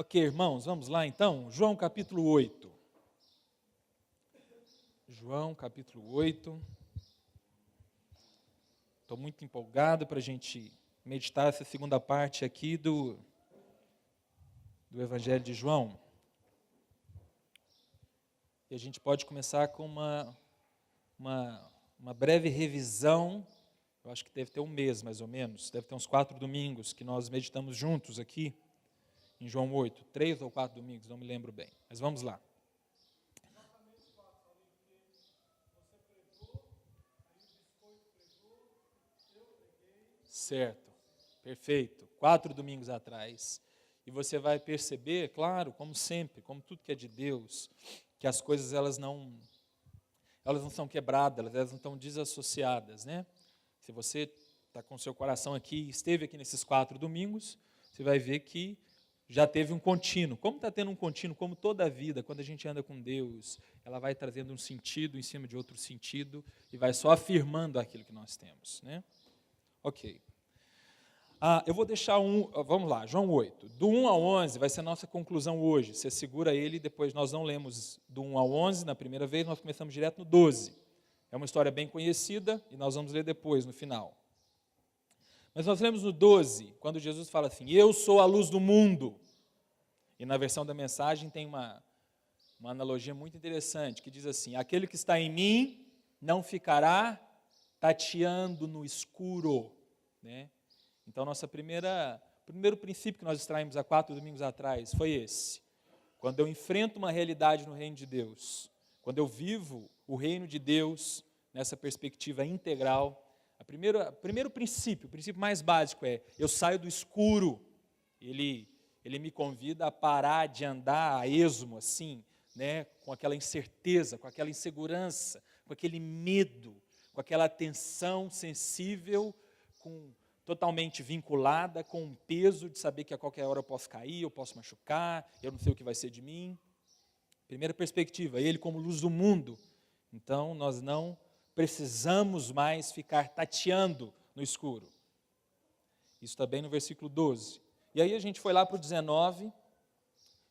Ok, irmãos, vamos lá então. João capítulo 8. João capítulo 8. Estou muito empolgado para a gente meditar essa segunda parte aqui do Evangelho de João. E a gente pode começar com uma breve revisão. Eu acho que deve ter um mês, mais ou menos. Deve ter uns 4 domingos que nós meditamos juntos aqui em João 8. 3 ou 4 domingos, não me lembro bem. Mas vamos lá. Certo, perfeito. 4 domingos atrás. E você vai perceber, claro, como sempre, como tudo que é de Deus, que as coisas elas não são quebradas, elas não estão desassociadas, né? Se você está com o seu coração aqui, esteve aqui nesses 4 domingos, você vai ver que já teve um contínuo. Como está tendo um contínuo, como toda a vida, quando a gente anda com Deus, ela vai trazendo um sentido em cima de outro sentido e vai só afirmando aquilo que nós temos, né? Ok. Eu vou deixar vamos lá, João 8. Do 1 ao 11 vai ser a nossa conclusão hoje. Você segura ele, depois nós não lemos do 1 ao 11 na primeira vez, nós começamos direto no 12. É uma história bem conhecida e nós vamos ler depois, no final. Mas nós lemos no 12, quando Jesus fala assim, eu sou a luz do mundo. E na versão da mensagem tem uma analogia muito interessante, que diz assim, aquele que está em mim não ficará tateando no escuro, né? Então, primeiro princípio que nós extraímos há 4 domingos atrás foi esse. Quando eu enfrento uma realidade no reino de Deus, quando eu vivo o reino de Deus nessa perspectiva integral, primeiro princípio, o princípio mais básico é, eu saio do escuro, ele me convida a parar de andar a esmo, assim, né, com aquela incerteza, com aquela insegurança, com aquele medo, com aquela tensão sensível, totalmente vinculada com um peso de saber que a qualquer hora eu posso cair, eu posso machucar, eu não sei o que vai ser de mim. Primeira perspectiva, ele como luz do mundo. Então, nós não precisamos mais ficar tateando no escuro. Isso está bem no versículo 12. E aí a gente foi lá para o 19,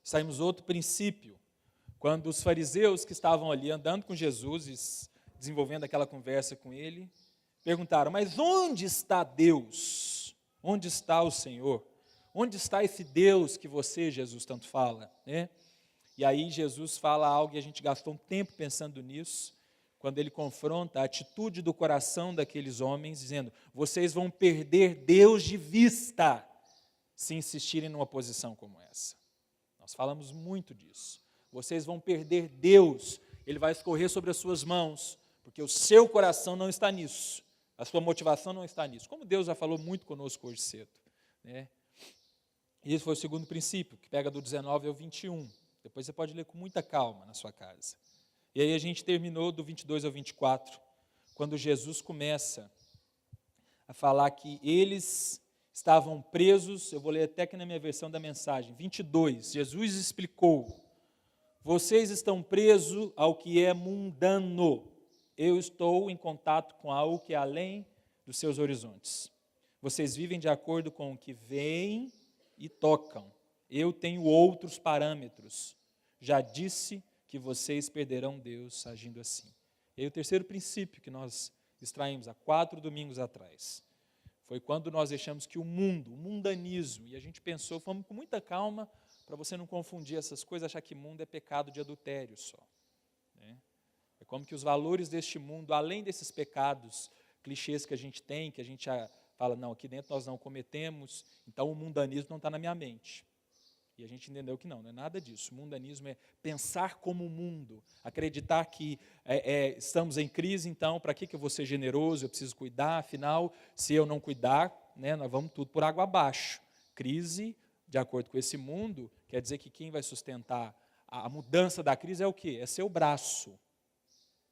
saímos outro princípio. Quando os fariseus que estavam ali andando com Jesus, desenvolvendo aquela conversa com ele, perguntaram, mas onde está Deus? Onde está o Senhor? Onde está esse Deus que você, Jesus, tanto fala? Né? E aí Jesus fala algo e a gente gastou um tempo pensando nisso, quando ele confronta a atitude do coração daqueles homens, dizendo, vocês vão perder Deus de vista se insistirem numa posição como essa. Nós falamos muito disso. Vocês vão perder Deus, Ele vai escorrer sobre as suas mãos, porque o seu coração não está nisso. A sua motivação não está nisso. Como Deus já falou muito conosco hoje cedo. Né? E esse foi o segundo princípio, que pega do 19 ao 21. Depois você pode ler com muita calma na sua casa. E aí a gente terminou do 22 ao 24, quando Jesus começa a falar que eles estavam presos, eu vou ler até aqui na minha versão da mensagem, 22, Jesus explicou, vocês estão presos ao que é mundano, eu estou em contato com algo que é além dos seus horizontes. Vocês vivem de acordo com o que veem e tocam. Eu tenho outros parâmetros. Já disse que vocês perderão Deus agindo assim. E aí o terceiro princípio que nós extraímos há 4 domingos atrás, foi quando nós deixamos que o mundanismo, e a gente pensou, fomos com muita calma, para você não confundir essas coisas, achar que mundo é pecado de adultério só. Né? É como que os valores deste mundo, além desses pecados clichês que a gente tem, que a gente fala, não, aqui dentro nós não cometemos, então o mundanismo não está na minha mente. E a gente entendeu que não é nada disso. O mundanismo é pensar como o mundo, acreditar que estamos em crise, então para que eu vou ser generoso, eu preciso cuidar, afinal, se eu não cuidar, né, nós vamos tudo por água abaixo. Crise, de acordo com esse mundo, quer dizer que quem vai sustentar a mudança da crise é o quê? É seu braço.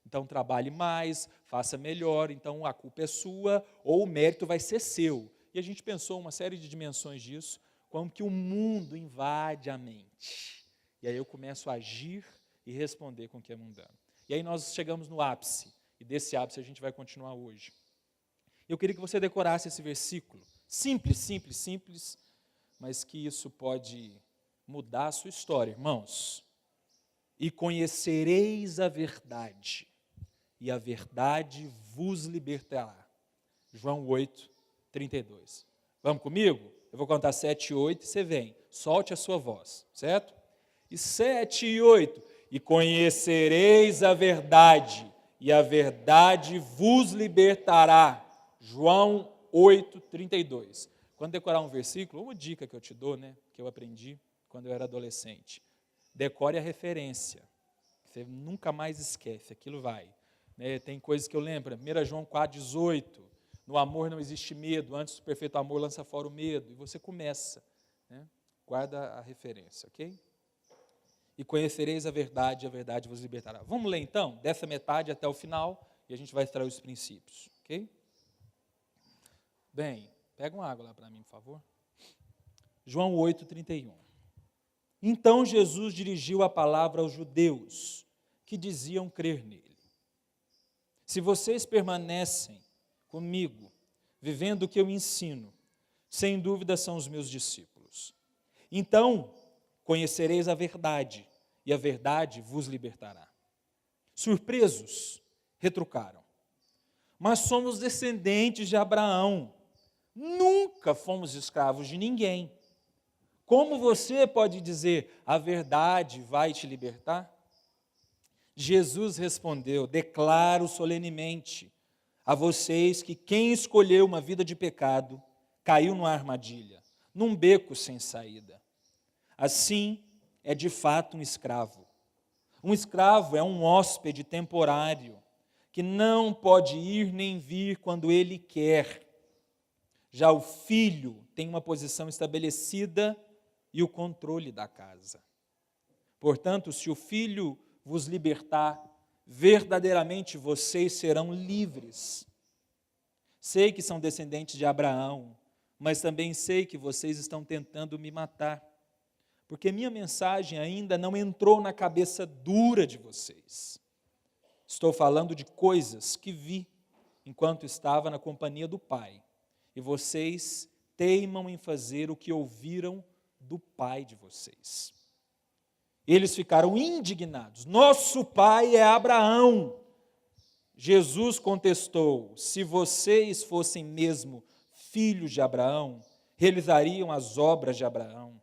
Então trabalhe mais, faça melhor, então a culpa é sua, ou o mérito vai ser seu. E a gente pensou uma série de dimensões disso, como que o mundo invade a mente. E aí eu começo a agir e responder com o que é mundano. E aí nós chegamos no ápice, e desse ápice a gente vai continuar hoje. Eu queria que você decorasse esse versículo. Simples, simples, simples, mas que isso pode mudar a sua história, irmãos. E conhecereis a verdade, e a verdade vos libertará. João 8, 32. Vamos comigo? Eu vou contar 7 e 8 e você vem. Solte a sua voz, certo? E 7 e 8. E conhecereis a verdade, e a verdade vos libertará. João 8, 32. Quando decorar um versículo, uma dica que eu te dou, né, que eu aprendi quando eu era adolescente. Decore a referência. Você nunca mais esquece, aquilo vai. Né, tem coisas que eu lembro. 1 João 4, 18. No amor não existe medo, antes o perfeito amor lança fora o medo. E você começa. Né, guarda a referência, ok? E conhecereis a verdade vos libertará. Vamos ler então, dessa metade até o final, e a gente vai extrair os princípios, ok? Bem, pega uma água lá para mim, por favor. João 8, 31. Então Jesus dirigiu a palavra aos judeus, que diziam crer nele. Se vocês permanecem comigo, vivendo o que eu ensino, sem dúvida são os meus discípulos. Então, conhecereis a verdade, e a verdade vos libertará. Surpresos, retrucaram. Mas somos descendentes de Abraão. Nunca fomos escravos de ninguém. Como você pode dizer, a verdade vai te libertar? Jesus respondeu, declaro solenemente a vocês que quem escolheu uma vida de pecado, caiu numa armadilha, num beco sem saída. Assim, é de fato um escravo. Um escravo é um hóspede temporário, que não pode ir nem vir quando ele quer. Já o filho tem uma posição estabelecida e o controle da casa. Portanto, se o filho vos libertar, verdadeiramente vocês serão livres. Sei que são descendentes de Abraão, mas também sei que vocês estão tentando me matar, porque minha mensagem ainda não entrou na cabeça dura de vocês. Estou falando de coisas que vi enquanto estava na companhia do Pai, e vocês teimam em fazer o que ouviram do pai de vocês. Eles ficaram indignados. Nosso pai é Abraão. Jesus contestou, se vocês fossem mesmo filhos de Abraão, realizariam as obras de Abraão.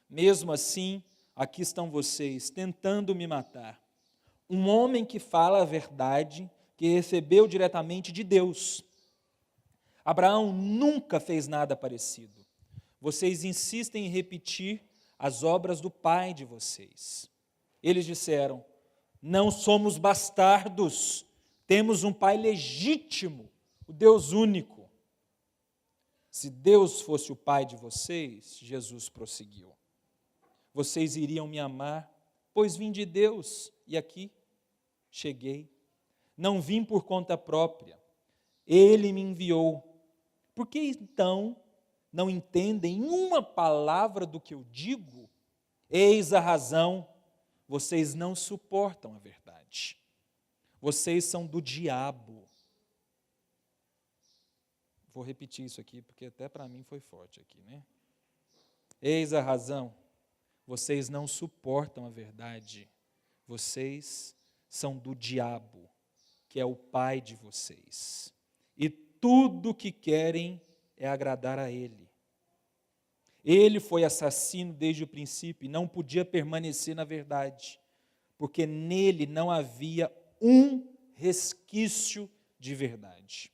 Mesmo assim, aqui estão vocês, tentando me matar. Um homem que fala a verdade, que recebeu diretamente de Deus. Abraão nunca fez nada parecido. Vocês insistem em repetir as obras do pai de vocês. Eles disseram, não somos bastardos, temos um pai legítimo, o Deus único. Se Deus fosse o pai de vocês, Jesus prosseguiu, vocês iriam me amar, pois vim de Deus, e aqui cheguei. Não vim por conta própria, Ele me enviou. Por que então não entendem uma palavra do que eu digo? Eis a razão, vocês não suportam a verdade. Vocês são do diabo. Vou repetir isso aqui, porque até para mim foi forte aqui, né? Eis a razão, vocês não suportam a verdade. Vocês são do diabo, que é o pai de vocês. E tudo o que querem é agradar a ele. Ele foi assassino desde o princípio e não podia permanecer na verdade, porque nele não havia um resquício de verdade.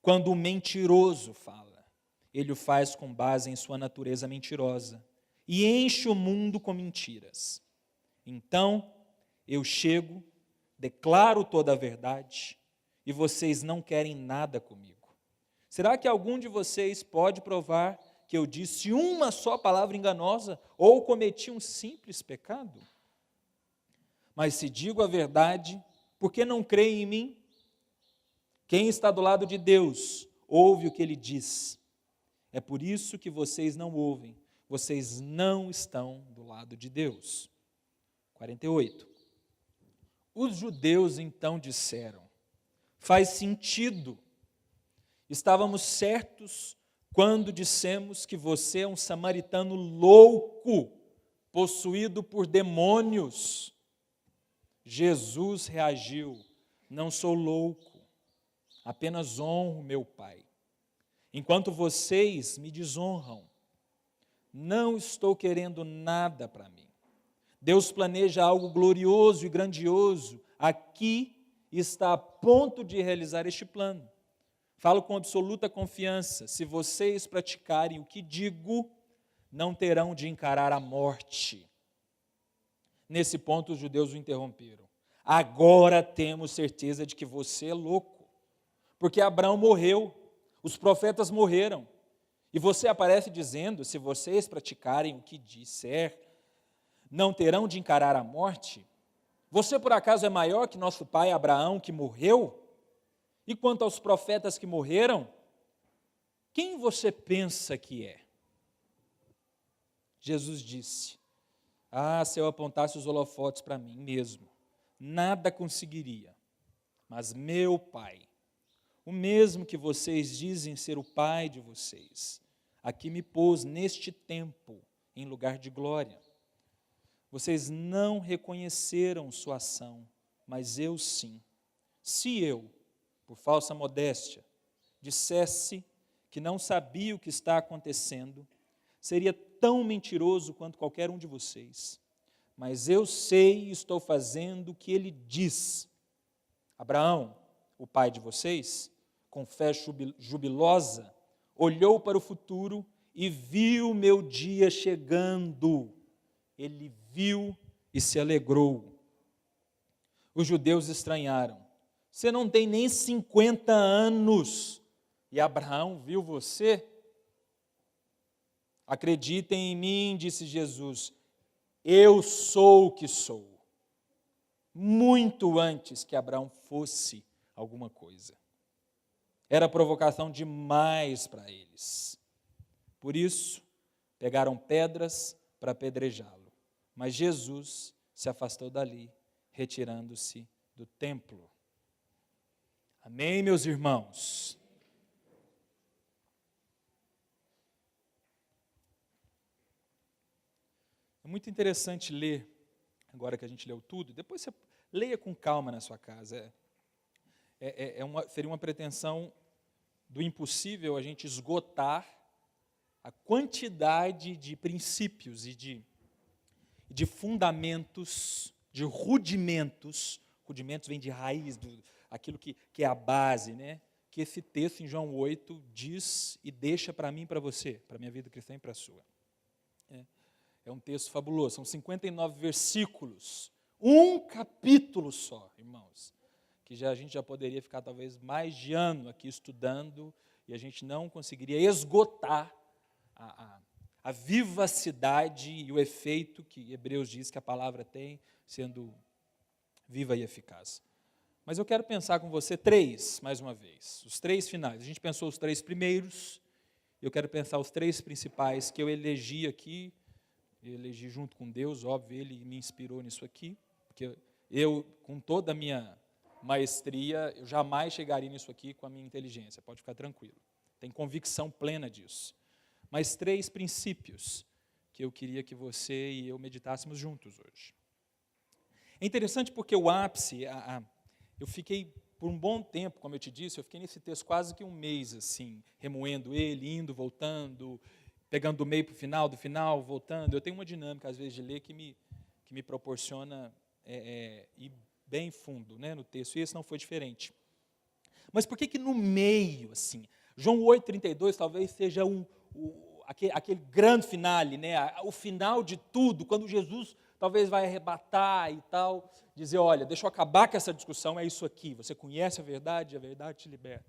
Quando o mentiroso fala, ele o faz com base em sua natureza mentirosa e enche o mundo com mentiras. Então, eu chego, declaro toda a verdade e vocês não querem nada comigo. Será que algum de vocês pode provar que eu disse uma só palavra enganosa ou cometi um simples pecado? Mas se digo a verdade, por que não creem em mim? Quem está do lado de Deus, ouve o que ele diz. É por isso que vocês não ouvem, vocês não estão do lado de Deus. 48. Os judeus então disseram, faz sentido, estávamos certos quando dissemos que você é um samaritano louco, possuído por demônios? Jesus reagiu: não sou louco, apenas honro meu Pai. Enquanto vocês me desonram, não estou querendo nada para mim. Deus planeja algo glorioso e grandioso aqui e está a ponto de realizar este plano. Falo com absoluta confiança: se vocês praticarem o que digo, não terão de encarar a morte. Nesse ponto, os judeus o interromperam. Agora temos certeza de que você é louco, porque Abraão morreu, os profetas morreram, e você aparece dizendo: se vocês praticarem o que disser, não terão de encarar a morte? Você por acaso é maior que nosso pai Abraão, que morreu? E quanto aos profetas que morreram, quem você pensa que é? Jesus disse: se eu apontasse os holofotes para mim mesmo, nada conseguiria. Mas meu Pai, o mesmo que vocês dizem ser o Pai de vocês, aqui me pôs neste tempo em lugar de glória. Vocês não reconheceram sua ação, mas eu sim. Se eu, por falsa modéstia, dissesse que não sabia o que está acontecendo, seria tão mentiroso quanto qualquer um de vocês. Mas eu sei e estou fazendo o que ele diz. Abraão, o pai de vocês, com fé jubilosa, olhou para o futuro e viu meu dia chegando. Ele viu e se alegrou. Os judeus estranharam: você não tem nem 50 anos e Abraão viu você? Acreditem em mim, disse Jesus, eu sou o que sou, muito antes que Abraão fosse alguma coisa. Era provocação demais para eles. Por isso, pegaram pedras para apedrejá-lo. Mas Jesus se afastou dali, retirando-se do templo. Amém, meus irmãos? É muito interessante ler, agora que a gente leu tudo, depois você leia com calma na sua casa. Seria uma pretensão do impossível a gente esgotar a quantidade de princípios e de fundamentos, de rudimentos vem de raiz, aquilo que é a base, né? Que esse texto em João 8 diz e deixa para mim e para você, para a minha vida cristã e para a sua. É um texto fabuloso, são 59 versículos, um capítulo só, irmãos, que a gente já poderia ficar talvez mais de ano aqui estudando e a gente não conseguiria esgotar a vivacidade e o efeito que Hebreus diz que a palavra tem, sendo viva e eficaz. Mas eu quero pensar com você mais uma vez, os 3 finais. A gente pensou os 3 primeiros, eu quero pensar os 3 principais que eu elegi aqui. Eu elegi junto com Deus, óbvio, Ele me inspirou nisso aqui, porque eu, com toda a minha maestria, eu jamais chegaria nisso aqui com a minha inteligência, pode ficar tranquilo. Tenho convicção plena disso. Mas 3 princípios que eu queria que você e eu meditássemos juntos hoje. É interessante porque o ápice, eu fiquei por um bom tempo, como eu te disse, eu fiquei nesse texto quase que um mês, assim, remoendo ele, indo, voltando, pegando do meio para o final, do final, voltando. Eu tenho uma dinâmica, às vezes, de ler que me proporciona ir bem fundo, né, no texto, e esse não foi diferente. Mas por que no meio, assim, João 8,32 talvez seja aquele grande finale, né, o final de tudo, quando Jesus talvez vai arrebatar e tal, dizer, olha, deixa eu acabar com essa discussão, é isso aqui, você conhece a verdade te liberta.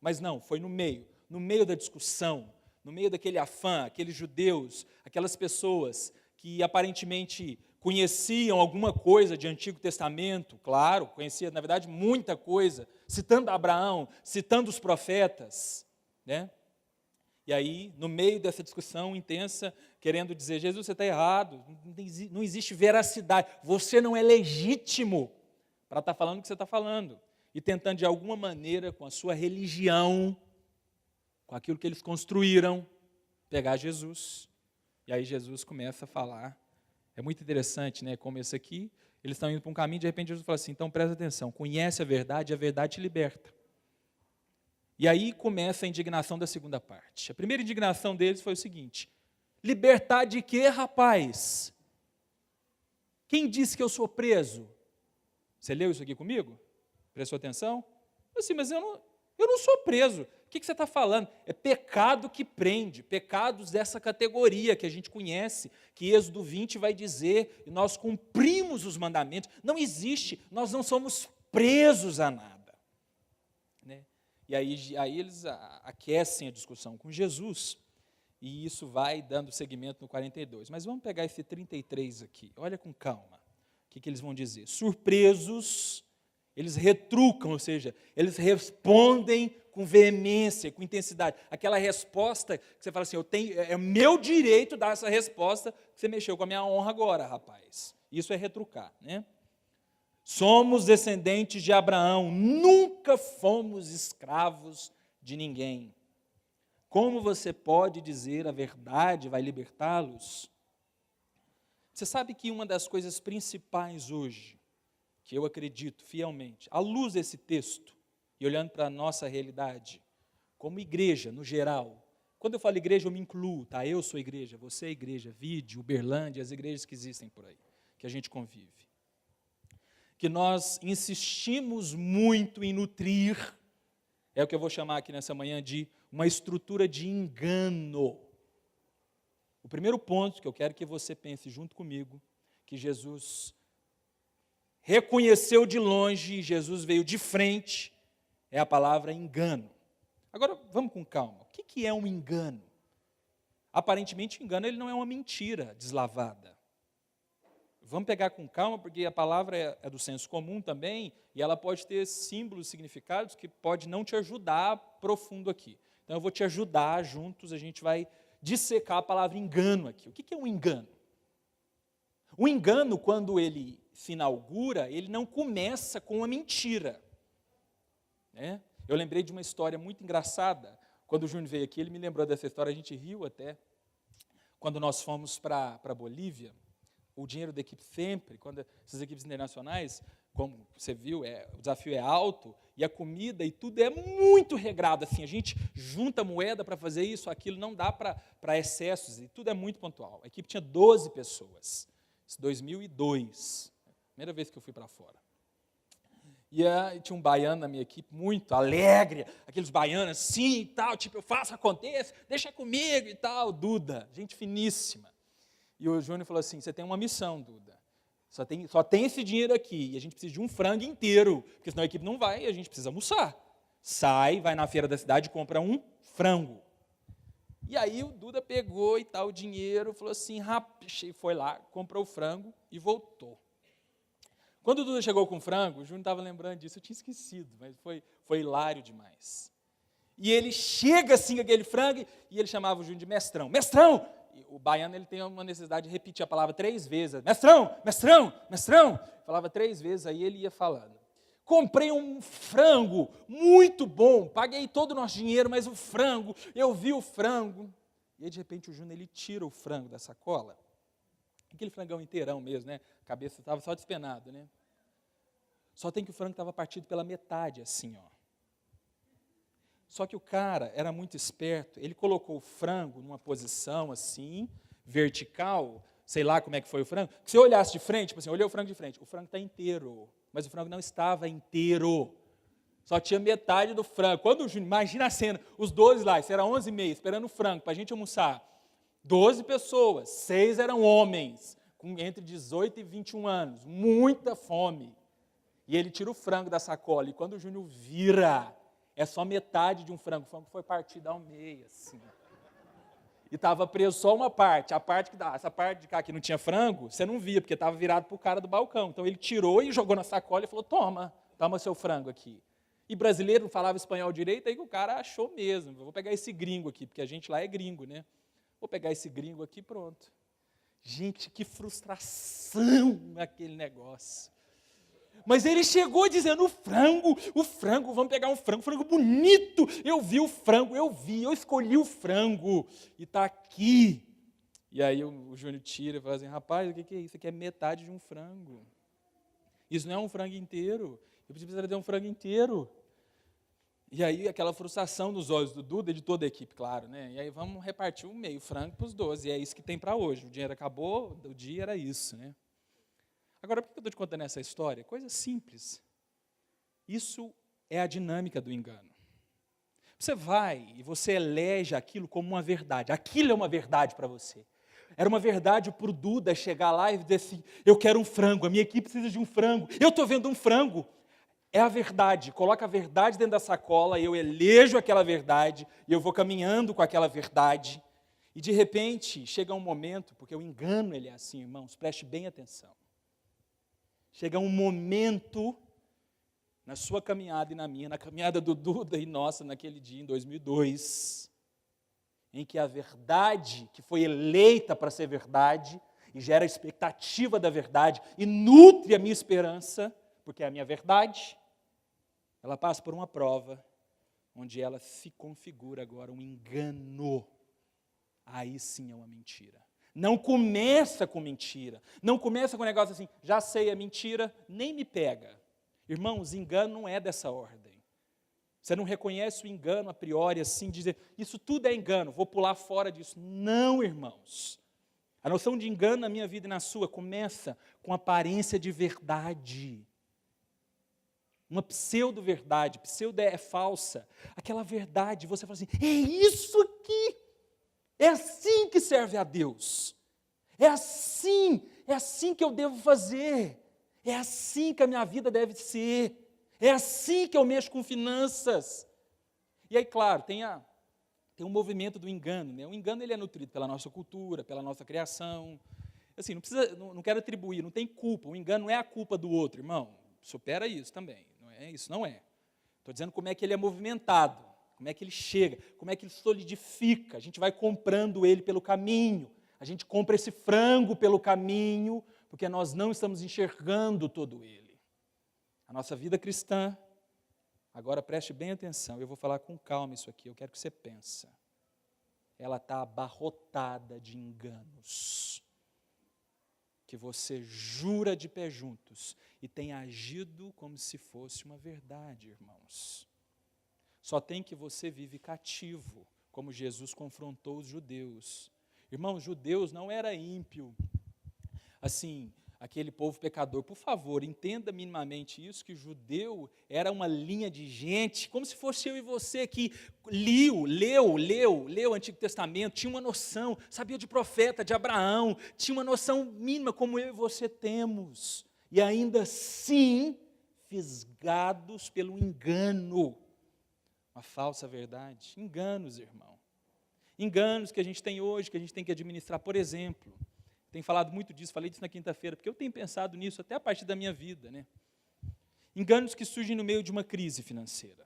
Mas não, foi no meio da discussão, no meio daquele afã, aqueles judeus, aquelas pessoas que aparentemente conheciam alguma coisa de Antigo Testamento, claro, conhecia, na verdade, muita coisa, citando Abraão, citando os profetas, né? E aí, no meio dessa discussão intensa, querendo dizer, Jesus, você está errado, não existe veracidade, você não é legítimo para estar falando o que você está falando. E tentando, de alguma maneira, com a sua religião, com aquilo que eles construíram, pegar Jesus. E aí Jesus começa a falar. É muito interessante, né? Como esse aqui, eles estão indo para um caminho, de repente Jesus fala assim, então presta atenção, conhece a verdade te liberta. E aí começa a indignação da segunda parte. A primeira indignação deles foi o seguinte, libertar de quê, rapaz? Quem disse que eu sou preso? Você leu isso aqui comigo? Prestou atenção? Assim, mas eu não sou preso. O que você está falando? É pecado que prende, pecados dessa categoria que a gente conhece, que Êxodo 20 vai dizer, e nós cumprimos os mandamentos. Não existe, nós não somos presos a nada. Né? E aí eles aquecem a discussão com Jesus, e isso vai dando seguimento no 42. Mas vamos pegar esse 33 aqui, olha com calma. O que eles vão dizer? Surpresos, eles retrucam, ou seja, eles respondem com veemência, com intensidade. Aquela resposta que você fala assim, é meu direito dar essa resposta, você mexeu com a minha honra agora, rapaz. Isso é retrucar, né? Somos descendentes de Abraão, nunca fomos escravos de ninguém. Como você pode dizer a verdade vai libertá-los? Você sabe que uma das coisas principais hoje, que eu acredito fielmente, à luz desse texto, e olhando para a nossa realidade, como igreja, no geral, quando eu falo igreja, eu me incluo, tá? Eu sou igreja, você é igreja, Vide, Uberlândia, as igrejas que existem por aí, que a gente convive. Que nós insistimos muito em nutrir, é o que eu vou chamar aqui nessa manhã de uma estrutura de engano. O primeiro ponto que eu quero que você pense junto comigo, que Jesus reconheceu de longe, Jesus veio de frente, é a palavra engano. Agora, vamos com calma. O que é um engano? Aparentemente, engano ele não é uma mentira deslavada. Vamos pegar com calma, porque a palavra é do senso comum também, e ela pode ter símbolos, significados, que pode não te ajudar profundo aqui. Então, eu vou te ajudar, juntos a gente vai dissecar a palavra engano aqui. O que é um engano? O engano, quando ele se inaugura, ele não começa com uma mentira. Né? Eu lembrei de uma história muito engraçada. Quando o Júnior veio aqui, ele me lembrou dessa história, a gente riu até. Quando nós fomos para a Bolívia, o dinheiro da equipe sempre, quando essas equipes internacionais, como você viu, o desafio é alto, e a comida e tudo é muito regrado, assim, a gente junta moeda para fazer isso, aquilo, não dá para excessos, e tudo é muito pontual. A equipe tinha 12 pessoas, isso 2002, primeira vez que eu fui para fora. E tinha um baiano na minha equipe, muito alegre, aqueles baianos assim e tal, tipo, eu faço, aconteça, deixa comigo e tal, Duda, gente finíssima. E o Júnior falou assim, você tem uma missão, Duda, só tem esse dinheiro aqui, e a gente precisa de um frango inteiro, porque senão a equipe não vai e a gente precisa almoçar. Sai, vai na feira da cidade e compra um frango. E aí o Duda pegou e tal o dinheiro, falou assim, foi lá, comprou o frango e voltou. Quando o Duda chegou com o frango, o Júnior estava lembrando disso, eu tinha esquecido, mas foi hilário demais. E ele chega assim com aquele frango, e ele chamava o Júnior de mestrão. Mestrão! E o baiano ele tem uma necessidade de repetir a palavra 3 vezes. Mestrão, mestrão, mestrão. Falava 3 vezes, aí ele ia falando. Comprei um frango muito bom, paguei todo o nosso dinheiro, mas o frango, eu vi o frango. E aí, de repente, o Júnior ele tira o frango da sacola. Aquele frangão inteirão mesmo, né? A cabeça estava só despenada, né? Só tem que o frango estava partido pela metade, assim, ó. Só que o cara era muito esperto, ele colocou o frango numa posição assim, vertical, sei lá como é que foi o frango, que se eu olhasse de frente, tipo assim, eu olhei o frango de frente, o frango está inteiro, mas o frango não estava inteiro, só tinha metade do frango. Quando o Júnior, imagina a cena, os 12 lá, isso era 11h30, esperando o frango para a gente almoçar, 12 pessoas, 6 eram homens, com entre 18 e 21 anos, muita fome, e ele tira o frango da sacola, e quando o Júnior vira, é só metade de um frango, o frango foi partido ao meio, assim. E estava preso só uma parte, essa parte de cá que não tinha frango, você não via, porque estava virado para o cara do balcão. Então ele tirou e jogou na sacola e falou, toma seu frango aqui. E brasileiro não falava espanhol direito, aí que o cara achou mesmo, vou pegar esse gringo aqui, porque a gente lá é gringo, né? Vou pegar esse gringo aqui, pronto. Gente, que frustração aquele negócio. Mas ele chegou dizendo, o frango, vamos pegar um frango bonito. Eu vi o frango, eu escolhi o frango. E está aqui. E aí o Júnior tira e fala assim, rapaz, o que é isso? Isso aqui é metade de um frango. Isso não é um frango inteiro. Eu preciso ter um frango inteiro. E aí aquela frustração nos olhos do Duda e de toda a equipe, claro, né? E aí vamos repartir o meio frango para os 12. E é isso que tem para hoje. O dinheiro acabou, o dia era isso, né? Agora, por que eu estou te contando essa história? Coisa simples. Isso é a dinâmica do engano. Você vai e você elege aquilo como uma verdade. Aquilo é uma verdade para você. Era uma verdade para o Duda chegar lá e dizer assim, eu quero um frango, a minha equipe precisa de um frango. Eu estou vendo um frango. É a verdade, coloca a verdade dentro da sacola, eu elejo aquela verdade, e eu vou caminhando com aquela verdade, e de repente chega um momento, porque o engano ele é assim, irmãos, preste bem atenção. Chega um momento na sua caminhada e na minha, na caminhada do Duda e nossa naquele dia em 2002, em que a verdade que foi eleita para ser verdade, e gera a expectativa da verdade, e nutre a minha esperança, porque é a minha verdade, ela passa por uma prova, onde ela se configura agora um engano. Aí sim é uma mentira. Não começa com mentira. Não começa com um negócio assim, já sei, é mentira, nem me pega. Irmãos, engano não é dessa ordem. Você não reconhece o engano a priori, assim, dizer, isso tudo é engano, vou pular fora disso. Não, irmãos. A noção de engano na minha vida e na sua começa com aparência de verdade. Uma pseudo-verdade, pseudo é falsa. Aquela verdade, você fala assim, é isso aqui. É assim que serve a Deus. É assim que eu devo fazer. É assim que a minha vida deve ser. É assim que eu mexo com finanças. E aí, claro, tem um movimento do engano, né? O engano ele é nutrido pela nossa cultura, pela nossa criação. Assim, não quero atribuir, não tem culpa. O engano não é a culpa do outro, irmão. Supera isso também. Isso não é. Estou dizendo como é que ele é movimentado, como é que ele chega, como é que ele solidifica. A gente vai comprando ele pelo caminho. A gente compra esse frango pelo caminho, porque nós não estamos enxergando todo ele. A nossa vida cristã, agora preste bem atenção, eu vou falar com calma isso aqui, eu quero que você pense. Ela está abarrotada de enganos, que você jura de pé juntos, e tem agido como se fosse uma verdade, irmãos. Só tem que você vive cativo, como Jesus confrontou os judeus. Irmãos, judeus não era ímpio, assim, aquele povo pecador. Por favor, entenda minimamente isso, que judeu era uma linha de gente, como se fosse eu e você que leu o Antigo Testamento, tinha uma noção, sabia de profeta, de Abraão, tinha uma noção mínima como eu e você temos. E ainda assim, fisgados pelo engano, uma falsa verdade. Enganos, irmão. Enganos que a gente tem hoje, que a gente tem que administrar. Por exemplo, tenho falado muito disso, falei disso na quinta-feira, porque eu tenho pensado nisso até a partir da minha vida, né? Enganos que surgem no meio de uma crise financeira.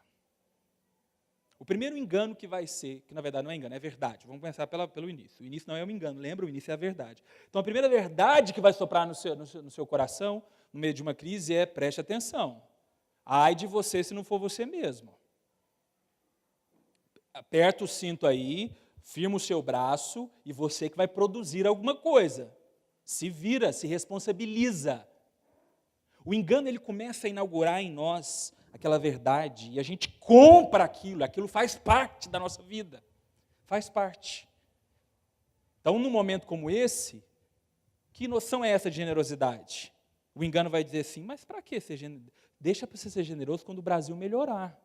O primeiro engano que vai ser, que na verdade não é engano, é verdade. Vamos começar pelo início. O início não é um engano, lembra? O início é a verdade. Então a primeira verdade que vai soprar no seu coração, no meio de uma crise, é preste atenção. Ai de você se não for você mesmo. Aperta o cinto aí, firma o seu braço e você que vai produzir alguma coisa. Se vira, se responsabiliza. O engano ele começa a inaugurar em nós aquela verdade e a gente compra aquilo faz parte da nossa vida. Faz parte. Então, num momento como esse, que noção é essa de generosidade? O engano vai dizer assim, mas para que ser generoso? Deixa para você ser generoso quando o Brasil melhorar.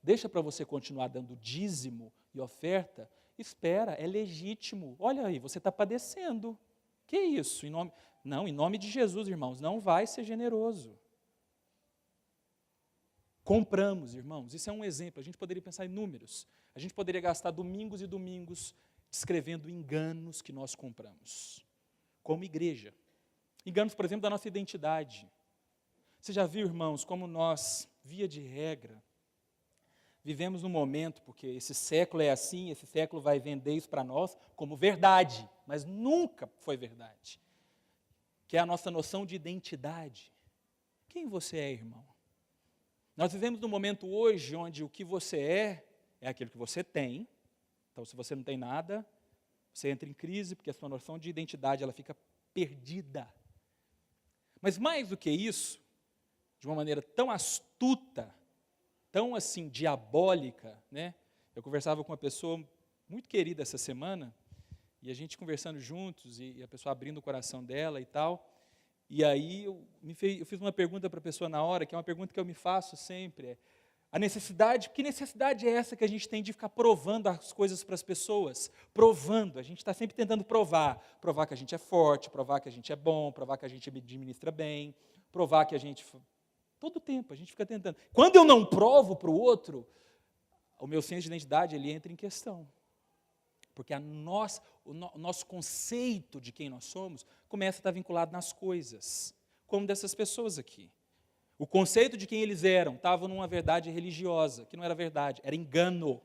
Deixa para você continuar dando dízimo e oferta. Espera, é legítimo. Olha aí, você está padecendo. Que isso? Em nome de Jesus, irmãos, não vai ser generoso. Compramos, irmãos, isso é um exemplo. A gente poderia pensar em números. A gente poderia gastar domingos e domingos descrevendo enganos que nós compramos, como igreja. Enganos, por exemplo, da nossa identidade. Você já viu, irmãos, como nós, via de regra, vivemos num momento, porque esse século é assim, esse século vai vender isso para nós como verdade, mas nunca foi verdade. Que é a nossa noção de identidade. O Quem você é, irmão? Nós vivemos num momento hoje onde o que você é aquilo que você tem. Então, se você não tem nada, você entra em crise, porque a sua noção de identidade ela fica perdida. Mas mais do que isso, de uma maneira tão astuta, tão assim diabólica, né? Eu conversava com uma pessoa muito querida essa semana, e a gente conversando juntos, e a pessoa abrindo o coração dela e tal, e aí eu fiz uma pergunta para a pessoa na hora, que é uma pergunta que eu me faço sempre, que necessidade é essa que a gente tem de ficar provando as coisas para as pessoas? Provando, a gente está sempre tentando provar que a gente é forte, provar que a gente é bom, provar que a gente administra bem, provar que a gente... Todo tempo a gente fica tentando. Quando eu não provo para o outro, o meu senso de identidade ele entra em questão. Porque o nosso conceito de quem nós somos começa a estar vinculado nas coisas, como dessas pessoas aqui. O conceito de quem eles eram estava numa verdade religiosa, que não era verdade, era engano.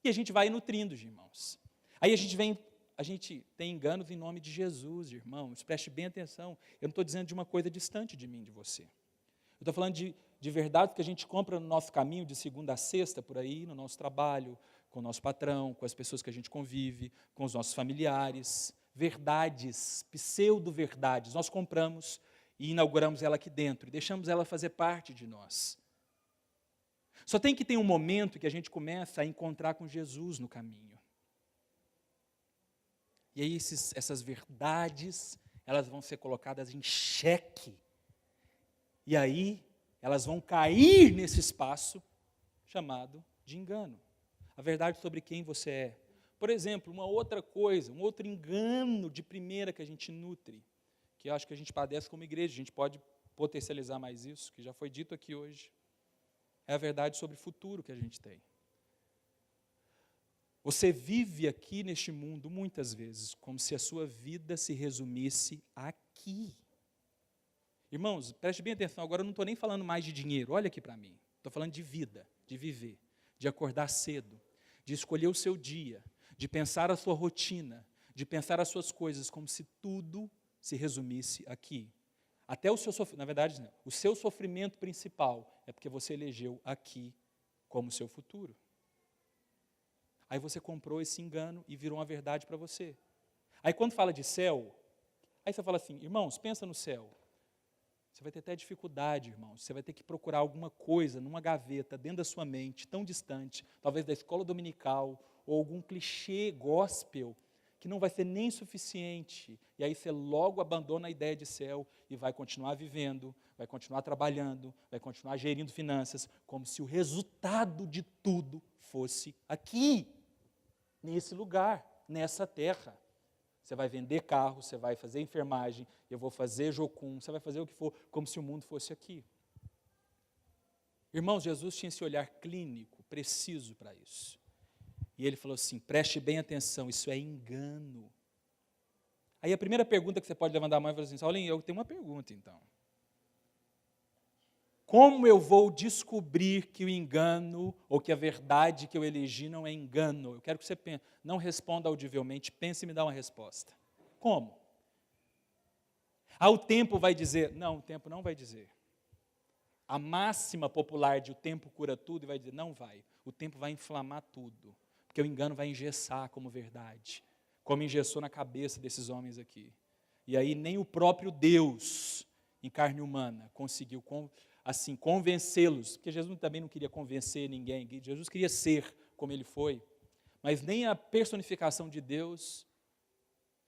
E a gente vai nutrindo, irmãos. Aí a gente tem enganos em nome de Jesus, irmãos. Preste bem atenção. Eu não estou dizendo de uma coisa distante de mim, de você. Eu estou falando de verdades que a gente compra no nosso caminho de segunda a sexta, por aí, no nosso trabalho, com o nosso patrão, com as pessoas que a gente convive, com os nossos familiares. Verdades, pseudo-verdades. Nós compramos e inauguramos ela aqui dentro, e deixamos ela fazer parte de nós. Só tem que ter um momento que a gente começa a encontrar com Jesus no caminho. E aí essas verdades, elas vão ser colocadas em xeque. E aí elas vão cair nesse espaço chamado de engano. A verdade sobre quem você é. Por exemplo, uma outra coisa, um outro engano de primeira que a gente nutre, que eu acho que a gente padece como igreja, a gente pode potencializar mais isso, que já foi dito aqui hoje, é a verdade sobre o futuro que a gente tem. Você vive aqui neste mundo, muitas vezes, como se a sua vida se resumisse aqui. Irmãos, preste bem atenção, agora eu não estou nem falando mais de dinheiro, olha aqui para mim. Estou falando de vida, de viver, de acordar cedo, de escolher o seu dia, de pensar a sua rotina, de pensar as suas coisas, como se tudo se resumisse aqui. Até o seu sofrimento, na verdade, não, o seu sofrimento principal é porque você elegeu aqui como seu futuro. Aí você comprou esse engano e virou uma verdade para você. Aí quando fala de céu, aí você fala assim, irmãos, pensa no céu. Você vai ter até dificuldade, irmãos. Você vai ter que procurar alguma coisa numa gaveta, dentro da sua mente, tão distante, talvez da escola dominical, ou algum clichê gospel, que não vai ser nem suficiente. E aí você logo abandona a ideia de céu e vai continuar vivendo, vai continuar trabalhando, vai continuar gerindo finanças, como se o resultado de tudo fosse aqui, nesse lugar, nessa terra. Você vai vender carro, você vai fazer enfermagem, eu vou fazer jocum, você vai fazer o que for, como se o mundo fosse aqui. Irmãos, Jesus tinha esse olhar clínico, preciso para isso. E ele falou assim, preste bem atenção, isso é engano. Aí a primeira pergunta que você pode levantar a mão e falar assim, Saulinho, eu tenho uma pergunta então. Como eu vou descobrir que o engano, ou que a verdade que eu elegi não é engano? Eu quero que você pense, não responda audivelmente, pense e me dá uma resposta. Como? O tempo vai dizer. Não, o tempo não vai dizer. A máxima popular de o tempo cura tudo, e vai dizer, não vai. O tempo vai inflamar tudo, porque o engano vai engessar como verdade, como engessou na cabeça desses homens aqui. E aí nem o próprio Deus, em carne humana, conseguiu assim, convencê-los, porque Jesus também não queria convencer ninguém, Jesus queria ser como ele foi, mas nem a personificação de Deus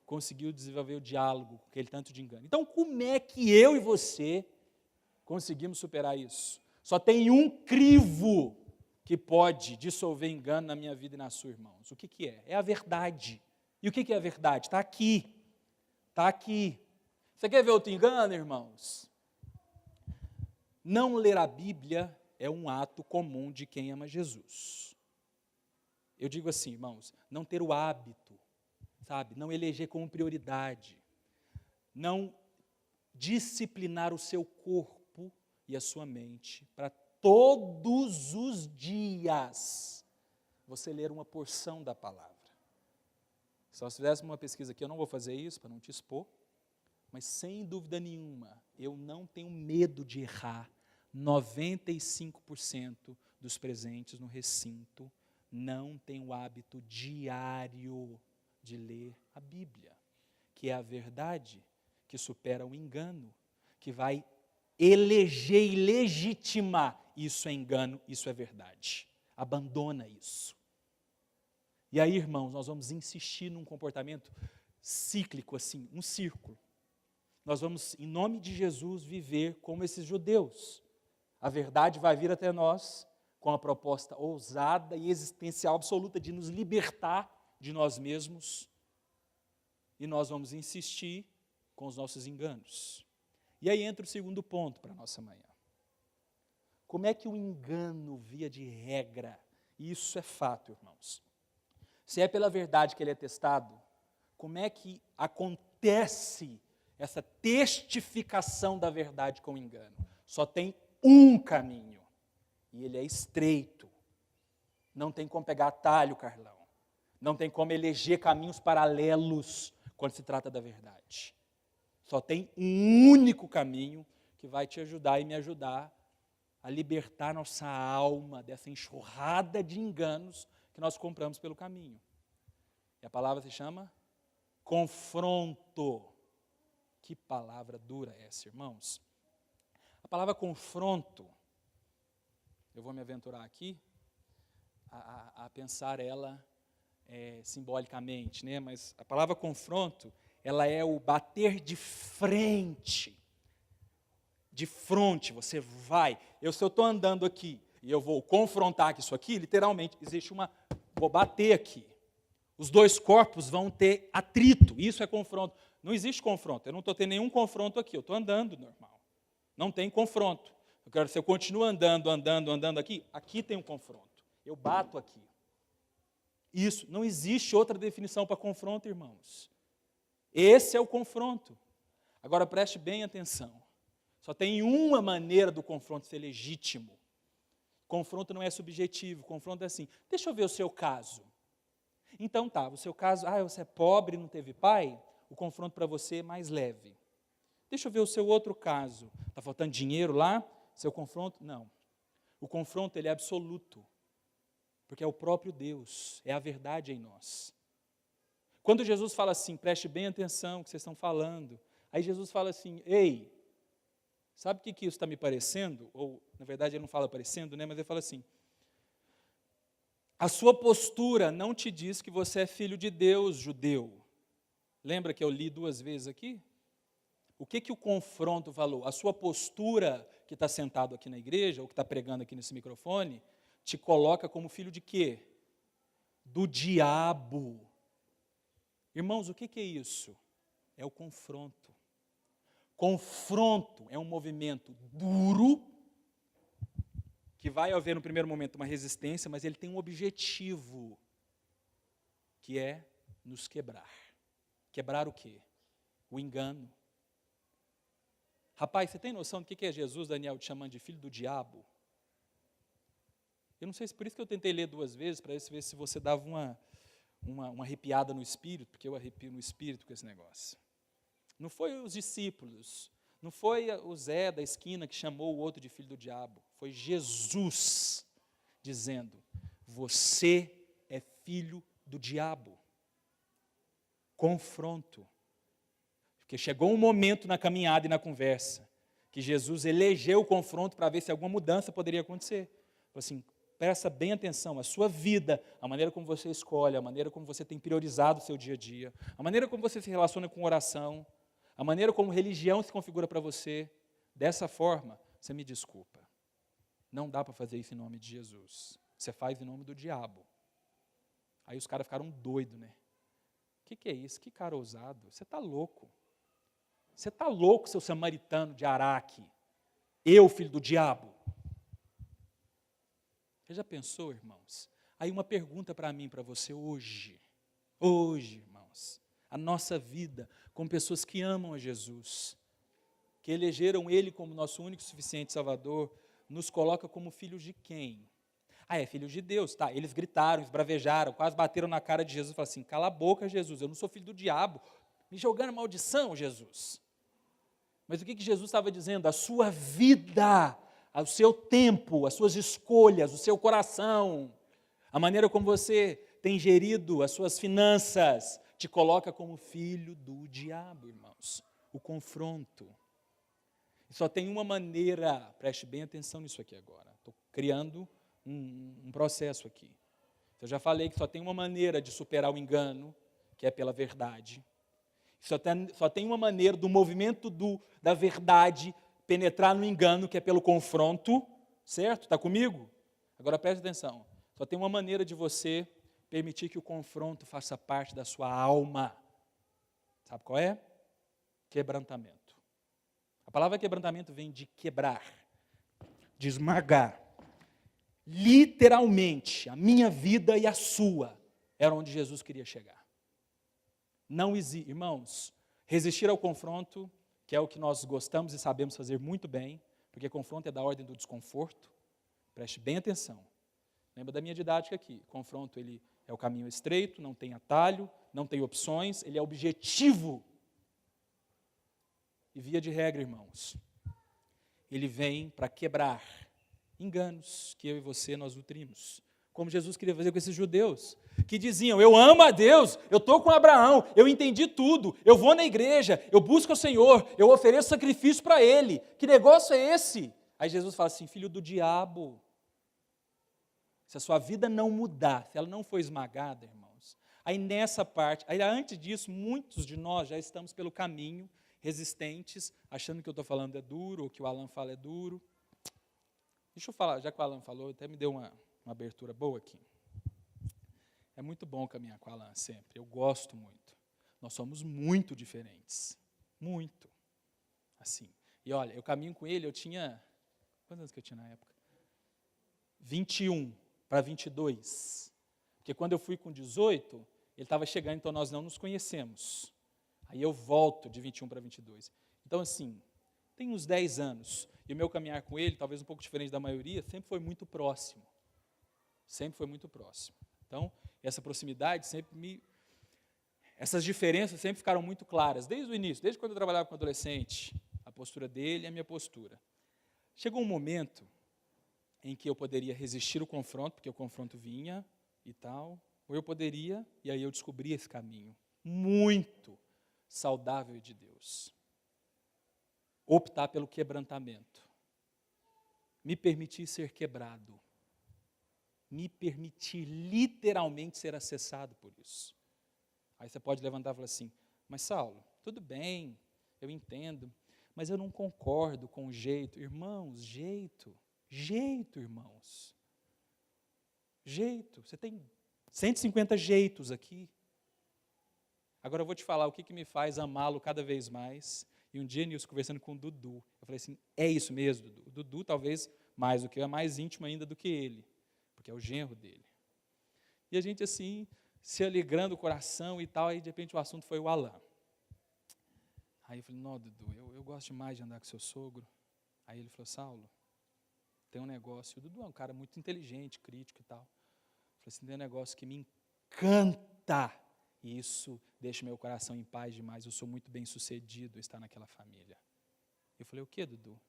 conseguiu desenvolver o diálogo com aquele tanto de engano. Então, como é que eu e você conseguimos superar isso? Só tem um crivo que pode dissolver engano na minha vida e na sua, irmãos. O que é? É a verdade. E o que é a verdade? Está aqui. Está aqui. Você quer ver outro engano, irmãos? Não ler a Bíblia é um ato comum de quem ama Jesus. Eu digo assim, irmãos, não ter o hábito, sabe? Não eleger como prioridade. Não disciplinar o seu corpo e a sua mente para todos os dias você ler uma porção da palavra. Se nós fizéssemos uma pesquisa aqui, eu não vou fazer isso para não te expor, Mas sem dúvida nenhuma, eu não tenho medo de errar. 95% dos presentes no recinto não tem o hábito diário de ler a Bíblia, que é a verdade que supera o engano, que vai eleger e legitimar isso é engano, isso é verdade. Abandona isso. E aí, irmãos, nós vamos insistir num comportamento cíclico, assim, um círculo. Nós vamos, em nome de Jesus, viver como esses judeus. A verdade vai vir até nós com a proposta ousada e existencial absoluta de nos libertar de nós mesmos. E nós vamos insistir com os nossos enganos. E aí entra o segundo ponto para a nossa manhã. Como é que o engano, via de regra, e isso é fato, irmãos, se é pela verdade que ele é testado, como é que acontece essa testificação da verdade com o engano? Só tem um caminho, e ele é estreito. Não tem como pegar atalho, Carlão. Não tem como eleger caminhos paralelos quando se trata da verdade. Só tem um único caminho que vai te ajudar e me ajudar a libertar nossa alma dessa enxurrada de enganos que nós compramos pelo caminho. E a palavra se chama confronto. Que palavra dura essa, irmãos. A palavra confronto, eu vou me aventurar aqui a pensar ela simbolicamente, né? Mas a palavra confronto, ela é o bater de frente. De frente, você vai. Se eu estou andando aqui e eu vou confrontar isso aqui, literalmente, vou bater aqui. Os dois corpos vão ter atrito, isso é confronto. Não existe confronto, eu não estou tendo nenhum confronto aqui, eu estou andando normal. Não tem confronto. Se eu continuo andando aqui tem um confronto. Eu bato aqui. Isso, não existe outra definição para confronto, irmãos. Esse é o confronto. Agora preste bem atenção. Só tem uma maneira do confronto ser legítimo. Confronto não é subjetivo, confronto é assim. Deixa eu ver o seu caso. Então tá, o seu caso, você é pobre e não teve pai, o confronto para você é mais leve. Deixa eu ver o seu outro caso. Está faltando dinheiro lá? Seu confronto? Não. O confronto ele é absoluto, porque é o próprio Deus, é a verdade em nós. Quando Jesus fala assim, preste bem atenção no que vocês estão falando, aí Jesus fala assim, ei, sabe o que isso está me parecendo? Ou, na verdade, ele não fala parecendo, né? Mas ele fala assim, a sua postura não te diz que você é filho de Deus, judeu. Lembra que eu li 2 vezes aqui? O que o confronto falou? A sua postura, que está sentado aqui na igreja, ou que está pregando aqui nesse microfone, te coloca como filho de quê? Do diabo. Irmãos, o que é isso? É o confronto. Confronto é um movimento duro, que vai haver no primeiro momento uma resistência, mas ele tem um objetivo, que é nos quebrar. Quebrar o quê? O engano. Rapaz, você tem noção do que é Jesus, Daniel, te chamando de filho do diabo? Eu não sei se por isso que eu tentei ler 2 vezes, para ver se você dava uma arrepiada no espírito, porque eu arrepio no espírito com esse negócio. Não foi os discípulos, não foi o Zé da esquina que chamou o outro de filho do diabo. Foi Jesus dizendo, você é filho do diabo. Confronto. Porque chegou um momento na caminhada e na conversa, que Jesus elegeu o confronto para ver se alguma mudança poderia acontecer. Falou assim, presta bem atenção, a sua vida, a maneira como você escolhe, a maneira como você tem priorizado o seu dia a dia, a maneira como você se relaciona com oração, a maneira como religião se configura para você, dessa forma, você me desculpa. Não dá para fazer isso em nome de Jesus. Você faz em nome do diabo. Aí os caras ficaram doidos, né? O que é isso? Que cara ousado. Você está louco. Você está louco, seu samaritano de Araque. Eu, filho do diabo. Você já pensou, irmãos? Aí uma pergunta para mim, para você hoje. Hoje, irmãos. A nossa vida com pessoas que amam a Jesus, que elegeram Ele como nosso único e suficiente Salvador, nos coloca como filhos de quem? É filho de Deus, tá? Eles gritaram, esbravejaram, quase bateram na cara de Jesus e falaram assim, cala a boca, Jesus, eu não sou filho do diabo, me jogando maldição, Jesus. Mas o que Jesus estava dizendo? A sua vida, o seu tempo, as suas escolhas, o seu coração, a maneira como você tem gerido as suas finanças, te coloca como filho do diabo, irmãos. O confronto. Só tem uma maneira, preste bem atenção nisso aqui agora. Estou criando um processo aqui. Eu já falei que só tem uma maneira de superar o engano, que é pela verdade. Só tem uma maneira do movimento da verdade penetrar no engano, que é pelo confronto, certo? Está comigo? Agora preste atenção. Só tem uma maneira de você permitir que o confronto faça parte da sua alma. Sabe qual é? Quebrantamento. A palavra quebrantamento vem de quebrar, de esmagar. Literalmente, a minha vida e a sua era onde Jesus queria chegar. Não existe, irmãos, resistir ao confronto, que é o que nós gostamos e sabemos fazer muito bem, porque confronto é da ordem do desconforto. Preste bem atenção. Lembra da minha didática aqui. Confronto, ele é o caminho estreito, não tem atalho, não tem opções, ele é objetivo. E via de regra, irmãos, ele vem para quebrar enganos que eu e você nós nutrimos. Como Jesus queria fazer com esses judeus, que diziam, eu amo a Deus, eu estou com Abraão, eu entendi tudo, eu vou na igreja, eu busco o Senhor, eu ofereço sacrifício para Ele. Que negócio é esse? Aí Jesus fala assim, filho do diabo, se a sua vida não mudar, se ela não for esmagada, irmãos, aí nessa parte, aí antes disso, muitos de nós já estamos pelo caminho, resistentes, achando que eu estou falando é duro, ou que o Alan fala é duro. Deixa eu falar, já que o Alan falou, até me deu uma abertura boa aqui. É muito bom caminhar com o Alan sempre, eu gosto muito. Nós somos muito diferentes, muito, assim. E olha, eu caminho com ele, eu tinha, quantos anos que eu tinha na época? 21 para 22. Porque quando eu fui com 18, ele estava chegando, então nós não nos conhecemos. Aí eu volto de 21 para 22. Então, assim, tem uns 10 anos. E o meu caminhar com ele, talvez um pouco diferente da maioria, sempre foi muito próximo. Sempre foi muito próximo. Então, essa proximidade sempre essas diferenças sempre ficaram muito claras, desde o início, desde quando eu trabalhava com adolescente, a postura dele e a minha postura. Chegou um momento em que eu poderia resistir o confronto, porque o confronto vinha e tal, ou eu poderia, e aí eu descobri esse caminho muito saudável de Deus. Optar pelo quebrantamento. Me permitir ser quebrado. Me permitir literalmente ser acessado por isso. Aí você pode levantar e falar assim, mas Saulo, tudo bem, eu entendo, mas eu não concordo com o jeito. Irmãos, jeito, irmãos. Jeito, você tem 150 jeitos aqui. Agora eu vou te falar o que me faz amá-lo cada vez mais. E um dia, Nilson, conversando com o Dudu, eu falei assim, é isso mesmo, Dudu. O Dudu talvez mais do que eu, é mais íntimo ainda do que ele, porque é o genro dele. E a gente assim, se alegrando o coração e tal, aí de repente o assunto foi o Alan. Aí eu falei, não, Dudu, eu gosto demais de andar com seu sogro. Aí ele falou, Saulo, tem um negócio, o Dudu é um cara muito inteligente, crítico e tal. Eu falei assim, tem um negócio que me encanta, e isso deixa meu coração em paz demais, eu sou muito bem sucedido estar naquela família. Eu falei, o que, Dudu?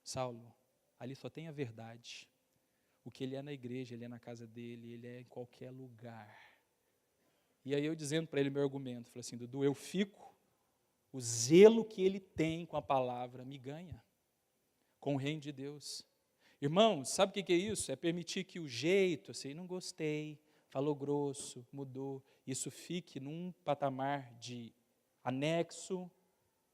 Saulo, ali só tem a verdade. O que ele é na igreja, ele é na casa dele, ele é em qualquer lugar. E aí eu dizendo para ele meu argumento, falei assim, Dudu, eu fico, o zelo que ele tem com a palavra me ganha, com o reino de Deus. Irmãos, sabe o que é isso? É permitir que o jeito, assim, não gostei, falou grosso, mudou, isso fique num patamar de anexo,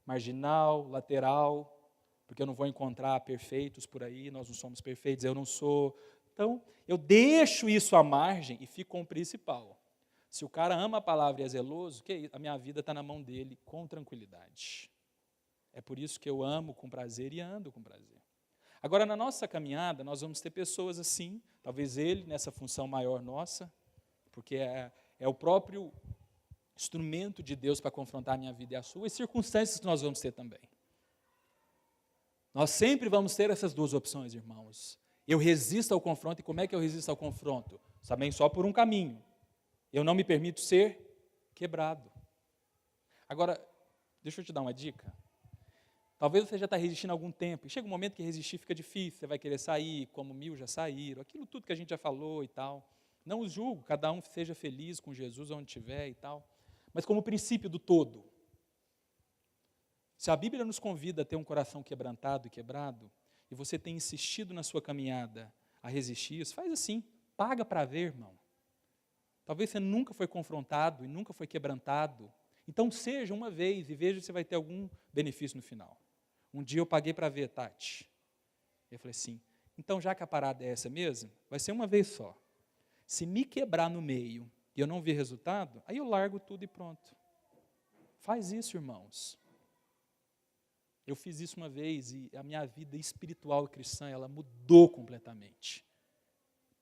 marginal, lateral, porque eu não vou encontrar perfeitos por aí, nós não somos perfeitos, eu não sou. Então, eu deixo isso à margem e fico com o principal. Se o cara ama a palavra e é zeloso, a minha vida está na mão dele com tranquilidade. É por isso que eu amo com prazer e ando com prazer. Agora, na nossa caminhada, nós vamos ter pessoas assim, talvez ele, nessa função maior nossa, porque é o próprio instrumento de Deus para confrontar a minha vida e a sua, e circunstâncias que nós vamos ter também. Nós sempre vamos ter essas duas opções, irmãos. Eu resisto ao confronto, e como é que eu resisto ao confronto? Também só por um caminho. Eu não me permito ser quebrado. Agora, deixa eu te dar uma dica. Talvez você já está resistindo há algum tempo. E chega um momento que resistir fica difícil. Você vai querer sair, como 1000 já saíram. Aquilo tudo que a gente já falou e tal. Não os julgo, cada um seja feliz com Jesus onde estiver e tal. Mas como princípio do todo. Se a Bíblia nos convida a ter um coração quebrantado e quebrado, e você tem insistido na sua caminhada a resistir isso, faz assim, paga para ver, irmão. Talvez você nunca foi confrontado e nunca foi quebrantado. Então seja uma vez e veja se você vai ter algum benefício no final. Um dia eu paguei para ver, Tati. Eu falei assim, então já que a parada é essa mesmo, vai ser uma vez só. Se me quebrar no meio e eu não ver resultado, aí eu largo tudo e pronto. Faz isso, irmãos. Eu fiz isso uma vez e a minha vida espiritual e cristã, ela mudou completamente.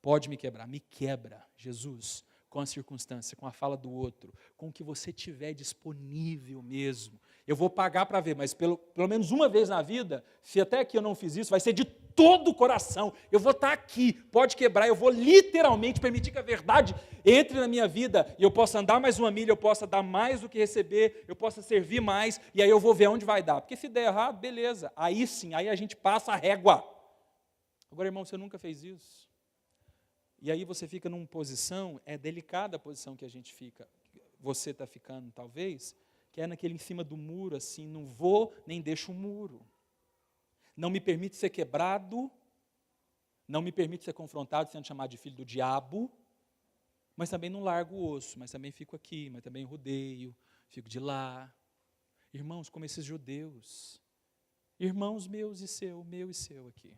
Pode me quebrar, me quebra, Jesus, com a circunstância, com a fala do outro, com o que você tiver disponível mesmo. Eu vou pagar para ver, mas pelo menos uma vez na vida, se até aqui eu não fiz isso, vai ser de todo o coração. Eu vou estar aqui, pode quebrar, eu vou literalmente permitir que a verdade entre na minha vida e eu possa andar mais uma milha, eu possa dar mais do que receber, eu possa servir mais, e aí eu vou ver onde vai dar. Porque se der errado, beleza, aí sim, aí a gente passa a régua. Agora, irmão, você nunca fez isso? E aí você fica numa posição, é delicada a posição que a gente fica, você está ficando talvez, que é naquele em cima do muro, assim, não vou nem deixo o muro. Não me permite ser quebrado, não me permite ser confrontado, sendo chamado de filho do diabo, mas também não largo o osso, mas também fico aqui, mas também rodeio, fico de lá. Irmãos, como esses judeus, irmãos meus e seu, meu e seu aqui.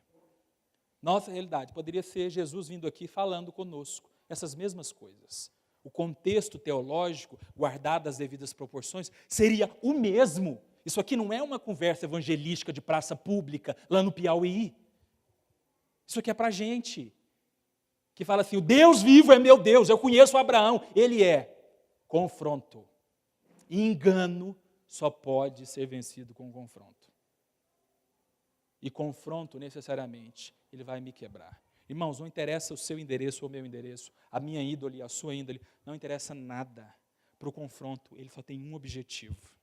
Nossa realidade poderia ser Jesus vindo aqui falando conosco essas mesmas coisas. O contexto teológico, guardado as devidas proporções, seria o mesmo. Isso aqui não é uma conversa evangelística de praça pública, lá no Piauí. Isso aqui é para a gente, que fala assim, o Deus vivo é meu Deus, eu conheço Abraão, ele é. Confronto. E engano só pode ser vencido com confronto. E confronto, necessariamente, ele vai me quebrar. Irmãos, não interessa o seu endereço ou o meu endereço, a minha índole, a sua índole, não interessa nada. Para o confronto, ele só tem um objetivo,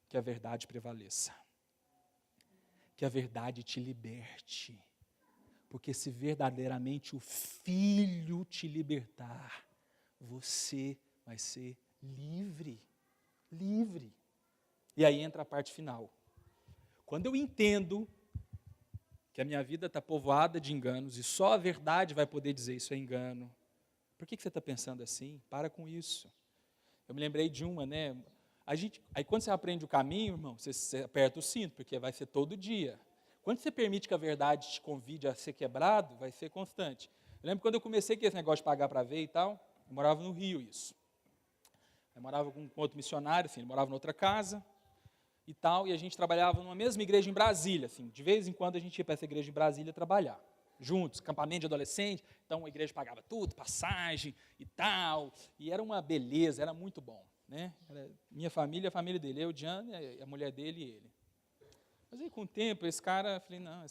que a verdade prevaleça. Que a verdade te liberte. Porque se verdadeiramente o Filho te libertar, você vai ser livre. Livre. E aí entra a parte final. Quando eu entendo que a minha vida está povoada de enganos e só a verdade vai poder dizer isso é engano, por que você está pensando assim? Para com isso. Eu me lembrei de uma, né? Aí quando você aprende o caminho, irmão, você aperta o cinto, porque vai ser todo dia. Quando você permite que a verdade te convide a ser quebrado, vai ser constante. Eu lembro quando eu comecei com esse negócio de pagar para ver e tal, eu morava no Rio isso. Eu morava com outro missionário, assim, ele morava em outra casa e tal, e a gente trabalhava numa mesma igreja em Brasília, assim, de vez em quando a gente ia para essa igreja em Brasília trabalhar, juntos, acampamento de adolescente, então a igreja pagava tudo, passagem e tal, e era uma beleza, era muito bom, né? Era minha família, a família dele, eu, Diane, a mulher dele e ele. Mas aí com o tempo, esse cara, eu falei, um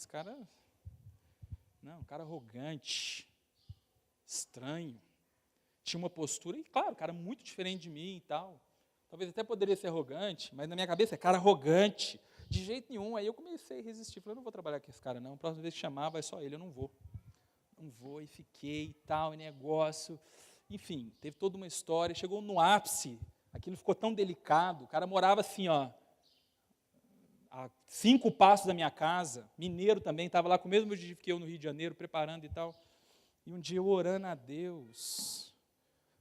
cara arrogante, estranho, tinha uma postura, e claro, um cara muito diferente de mim e tal, talvez até poderia ser arrogante, mas na minha cabeça é cara arrogante, de jeito nenhum. Aí eu comecei a resistir, falei, eu não vou trabalhar com esse cara não, a próxima vez que chamar vai só ele, eu não vou. Não vou, e fiquei e tal, e negócio, enfim, teve toda uma história, chegou no ápice, aquilo ficou tão delicado, o cara morava assim, ó, a 5 passos da minha casa, mineiro também, estava lá com o mesmo objetivo que eu no Rio de Janeiro, preparando e tal, e um dia eu orando a Deus,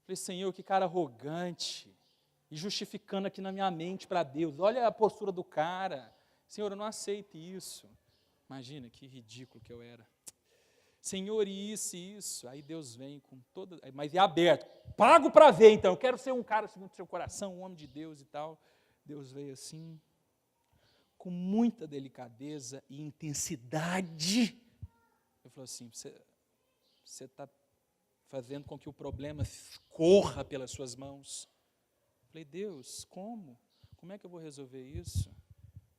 falei, Senhor, que cara arrogante, e justificando aqui na minha mente para Deus, olha a postura do cara, Senhor, eu não aceito isso, imagina que ridículo que eu era, Senhor, isso, aí Deus vem com toda, mas é aberto, pago para ver então, eu quero ser um cara segundo o seu coração, um homem de Deus e tal, Deus veio assim, com muita delicadeza e intensidade, eu falo assim, você está fazendo com que o problema corra pelas suas mãos. Eu falei, Deus, como? Como é que eu vou resolver isso?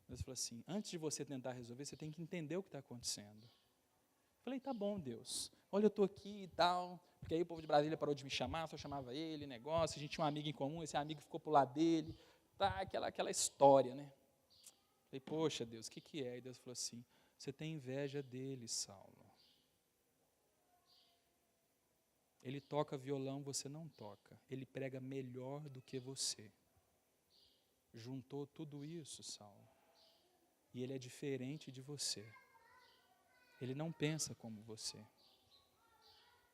Deus falou assim, antes de você tentar resolver, você tem que entender o que está acontecendo. Eu falei, tá bom, Deus, olha, eu estou aqui e tal, porque aí o povo de Brasília parou de me chamar, só chamava ele, negócio, a gente tinha um amigo em comum, esse amigo ficou para o lado dele, tá, aquela história, né? Falei, poxa, Deus, o que é? E Deus falou assim, você tem inveja dele, Saulo. Ele toca violão, você não toca. Ele prega melhor do que você. Juntou tudo isso, Saulo. E ele é diferente de você. Ele não pensa como você.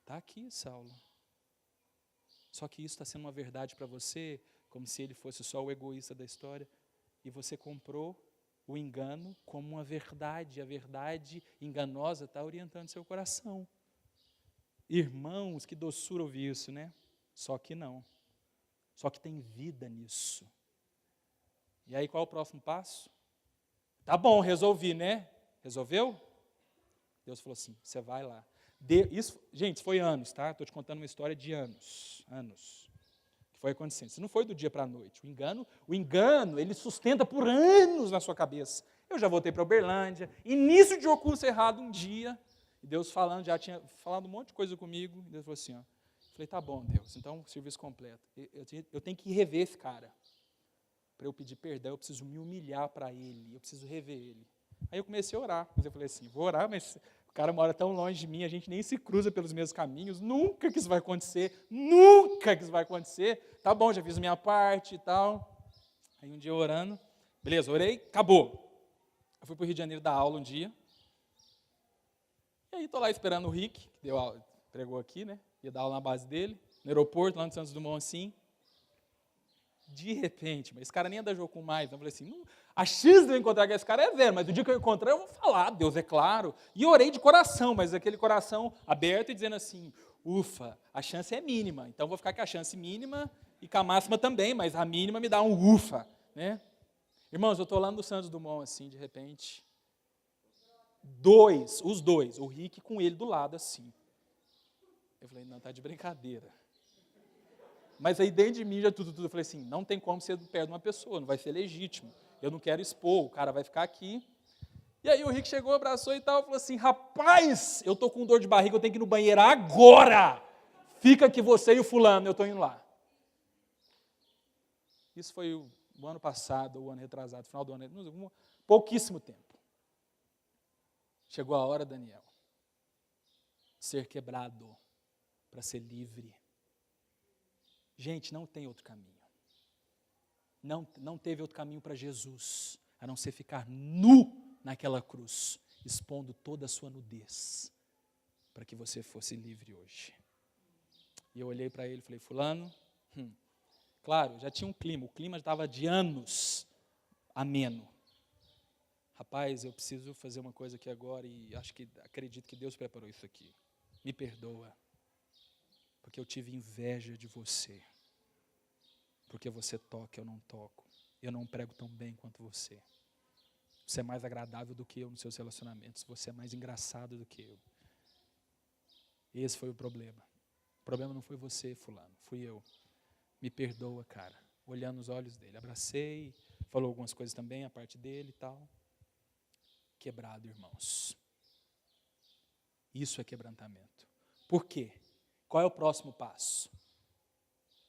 Está aqui, Saulo. Só que isso está sendo uma verdade para você, como se ele fosse só o egoísta da história. E você comprou o engano como uma verdade. A verdade enganosa está orientando seu coração. Irmãos, que doçura ouvir isso, né? Só que não. Só que tem vida nisso. E aí qual é o próximo passo? Tá bom, resolvi, né? Resolveu? Deus falou assim, você vai lá. Isso, gente, isso foi anos, tá? Estou te contando uma história de anos. Que foi acontecendo. Isso não foi do dia para a noite. O engano, ele sustenta por anos na sua cabeça. Eu já voltei para Uberlândia, início de curso errado um dia, e Deus falando, já tinha falado um monte de coisa comigo, e Deus falou assim, ó. Falei, tá bom, Deus, então serviço completo. Eu tenho que rever esse cara. Para eu pedir perdão, eu preciso me humilhar para ele, eu preciso rever ele. Aí eu comecei a orar, mas eu falei assim, vou orar, mas o cara mora tão longe de mim, a gente nem se cruza pelos mesmos caminhos, nunca que isso vai acontecer, Tá bom, já fiz minha parte e tal. Aí um dia orando, beleza, orei, acabou. Eu fui para o Rio de Janeiro dar aula um dia, e aí estou lá esperando o Rick, que deu aula, pregou aqui, né? Ia dar aula na base dele, no aeroporto, lá no Santos Dumont, assim. De repente, mas esse cara nem anda jogo mais. Então eu falei assim, a chance de eu encontrar com esse cara é zero, mas o dia que eu encontrar eu vou falar, Deus, é claro. E orei de coração, mas aquele coração aberto e dizendo assim, ufa, a chance é mínima, então eu vou ficar com a chance mínima e com a máxima também, mas a mínima me dá um ufa, né? Irmãos, eu estou lá no Santos Dumont, assim, de repente, os dois, o Rick com ele do lado, assim. Eu falei, não, tá de brincadeira. Mas aí dentro de mim já tudo, eu falei assim, não tem como ser perto de uma pessoa, não vai ser legítimo. Eu não quero expor, o cara vai ficar aqui. E aí o Rick chegou, abraçou e tal, falou assim, rapaz, eu tô com dor de barriga, eu tenho que ir no banheiro agora. Fica aqui você e o fulano, eu tô indo lá. Isso foi o ano passado, o ano retrasado, final do ano, pouquíssimo tempo. Chegou a hora, Daniel, de ser quebrado para ser livre. Gente, não tem outro caminho. Não teve outro caminho para Jesus, a não ser ficar nu naquela cruz, expondo toda a sua nudez, para que você fosse livre hoje. E eu olhei para ele e falei, fulano, claro, já tinha um clima, o clima estava de anos ameno. Rapaz, eu preciso fazer uma coisa aqui agora e acredito que Deus preparou isso aqui. Me perdoa, porque eu tive inveja de você. Porque você toca, eu não toco. Eu não prego tão bem quanto você. Você é mais agradável do que eu nos seus relacionamentos. Você é mais engraçado do que eu. Esse foi o problema. O problema não foi você, fulano. Fui eu. Me perdoa, cara. Olhando nos olhos dele. Abracei, falou algumas coisas também, a parte dele e tal. Quebrado, irmãos. Isso é quebrantamento. Por quê? Qual é o próximo passo?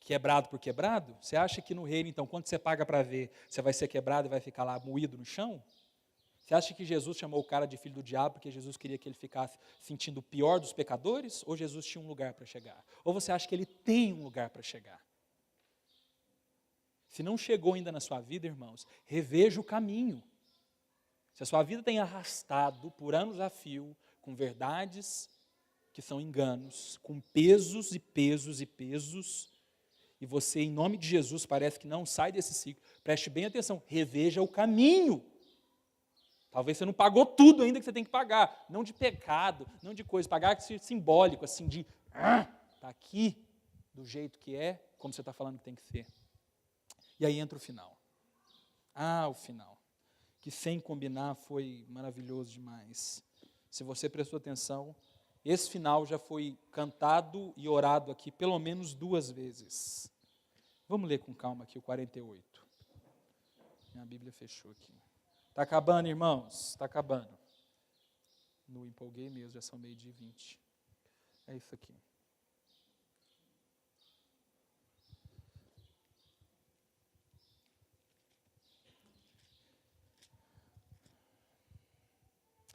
Quebrado por quebrado? Você acha que no reino, então, quando você paga para ver, você vai ser quebrado e vai ficar lá moído no chão? Você acha que Jesus chamou o cara de filho do diabo porque Jesus queria que ele ficasse sentindo o pior dos pecadores? Ou Jesus tinha um lugar para chegar? Ou você acha que ele tem um lugar para chegar? Se não chegou ainda na sua vida, irmãos, reveja o caminho. Se a sua vida tem arrastado por anos a fio, com verdades que são enganos, com pesos e pesos e pesos, e você, em nome de Jesus, parece que não sai desse ciclo, preste bem atenção, reveja o caminho. Talvez você não pagou tudo ainda que você tem que pagar, não de pecado, não de coisa, pagar simbólico, assim, de, está aqui, do jeito que é, como você está falando que tem que ser. E aí entra o final. O final, que sem combinar foi maravilhoso demais. Se você prestou atenção, esse final já foi cantado e orado aqui pelo menos 2 vezes. Vamos ler com calma aqui o 48. Minha Bíblia fechou aqui. Está acabando, irmãos? Está acabando. No empolguei mesmo, já são 12:20. É isso aqui.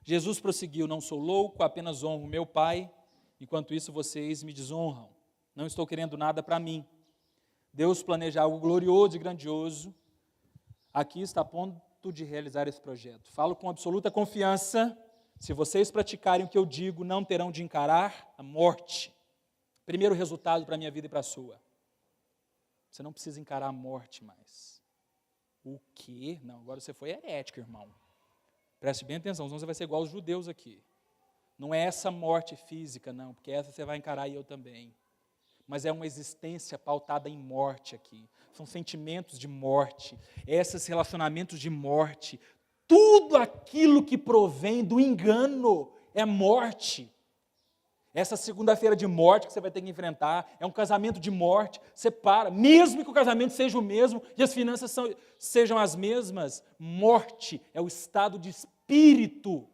Jesus prosseguiu: não sou louco, apenas honro meu Pai, enquanto isso vocês me desonram. Não estou querendo nada para mim. Deus planeja algo glorioso e grandioso. Aqui está a ponto de realizar esse projeto. Falo com absoluta confiança. Se vocês praticarem o que eu digo, não terão de encarar a morte. Primeiro resultado para a minha vida e para a sua. Você não precisa encarar a morte mais. O quê? Não, agora você foi herético, irmão. Preste bem atenção, senão você vai ser igual aos judeus aqui. Não é essa morte física, não, porque essa você vai encarar e eu também. Mas é uma existência pautada em morte aqui. São sentimentos de morte, esses relacionamentos de morte. Tudo aquilo que provém do engano é morte. Essa segunda-feira de morte que você vai ter que enfrentar é um casamento de morte. Separa, mesmo que o casamento seja o mesmo e as finanças sejam as mesmas, morte é o estado de espírito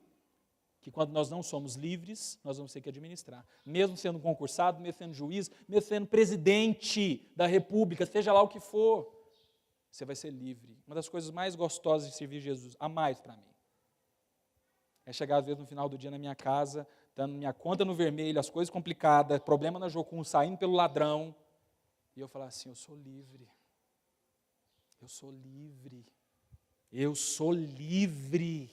que quando nós não somos livres, nós vamos ter que administrar. Mesmo sendo concursado, mesmo sendo juiz, mesmo sendo presidente da república, seja lá o que for, você vai ser livre. Uma das coisas mais gostosas de servir Jesus, a mais para mim, é chegar às vezes no final do dia na minha casa, dando minha conta no vermelho, as coisas complicadas, problema na Jocum, saindo pelo ladrão, e eu falar assim: eu sou livre, eu sou livre, eu sou livre.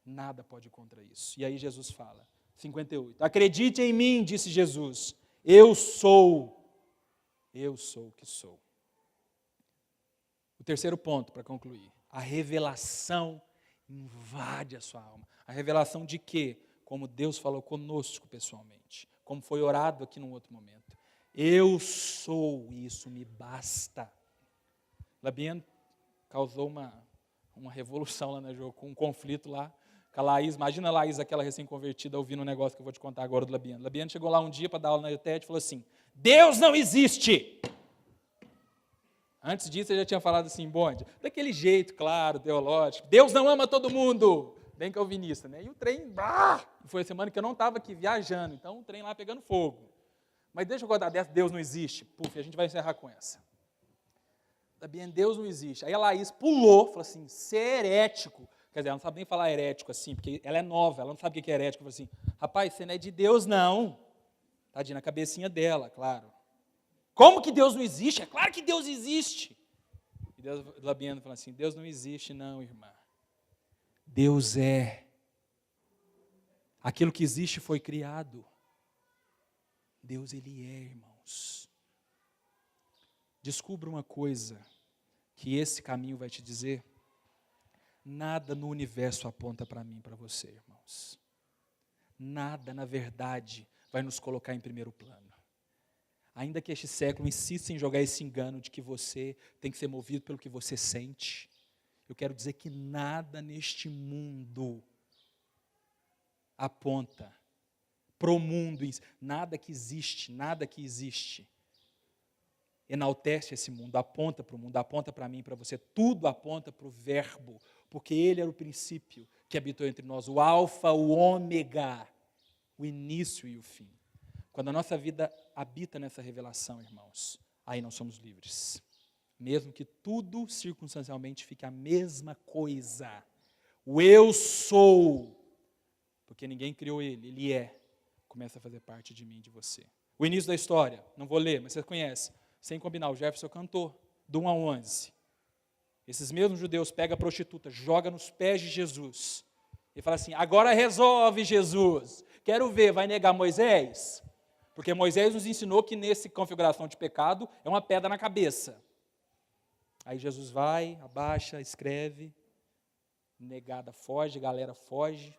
Nada pode contra isso. E aí Jesus fala, 58, acredite em mim, disse Jesus, eu sou o que sou. O terceiro ponto, para concluir, a revelação invade a sua alma. A revelação de quê? Como Deus falou conosco pessoalmente, como foi orado aqui num outro momento. Eu sou, e isso me basta. Labian causou uma revolução lá na Jocum, um conflito lá com a Laís. Imagina a Laís, aquela recém-convertida, ouvindo um negócio que eu vou te contar agora do Labian. Labian chegou lá um dia para dar aula na ETED e falou assim: Deus não existe! Antes disso, ele já tinha falado assim, bonde, daquele jeito, claro, teológico, Deus não ama todo mundo, bem calvinista, né? E o trem, foi a semana que eu não estava aqui viajando, então o trem lá pegando fogo. Mas deixa eu contar dessa, Deus não existe. Puf, a gente vai encerrar com essa. Labian, Deus não existe. Aí a Laís pulou, falou assim, você é herético. Quer dizer, ela não sabe nem falar herético assim, porque ela é nova, ela não sabe o que é herético. Falou assim, rapaz, você não é de Deus, não. Tadinha, na cabecinha dela, claro. Como que Deus não existe? É claro que Deus existe. E Deus, Labiano falou assim, Deus não existe não, irmã. Deus é. Aquilo que existe foi criado. Deus, Ele é, irmãos. Descubra uma coisa que esse caminho vai te dizer. Nada no universo aponta para mim, para você, irmãos. Nada, na verdade, vai nos colocar em primeiro plano. Ainda que este século insista em jogar esse engano de que você tem que ser movido pelo que você sente, eu quero dizer que nada neste mundo aponta para o mundo, nada que existe, enaltece esse mundo, aponta para o mundo, aponta para mim, para você, tudo aponta para o Verbo, porque Ele era o princípio que habitou entre nós, o alfa, o ômega, o início e o fim. Quando a nossa vida habita nessa revelação, irmãos, aí nós somos livres. Mesmo que tudo circunstancialmente fique a mesma coisa. O eu sou, porque ninguém criou ele, ele é, começa a fazer parte de mim e de você. O início da história, não vou ler, mas você conhece, sem combinar, o Jefferson cantou, do 1 ao 11. Esses mesmos judeus pegam a prostituta, joga nos pés de Jesus, e fala assim, agora resolve Jesus, quero ver, vai negar Moisés? Porque Moisés nos ensinou que nessa configuração de pecado é uma pedra na cabeça. Aí Jesus vai, abaixa, escreve, negada foge, galera foge.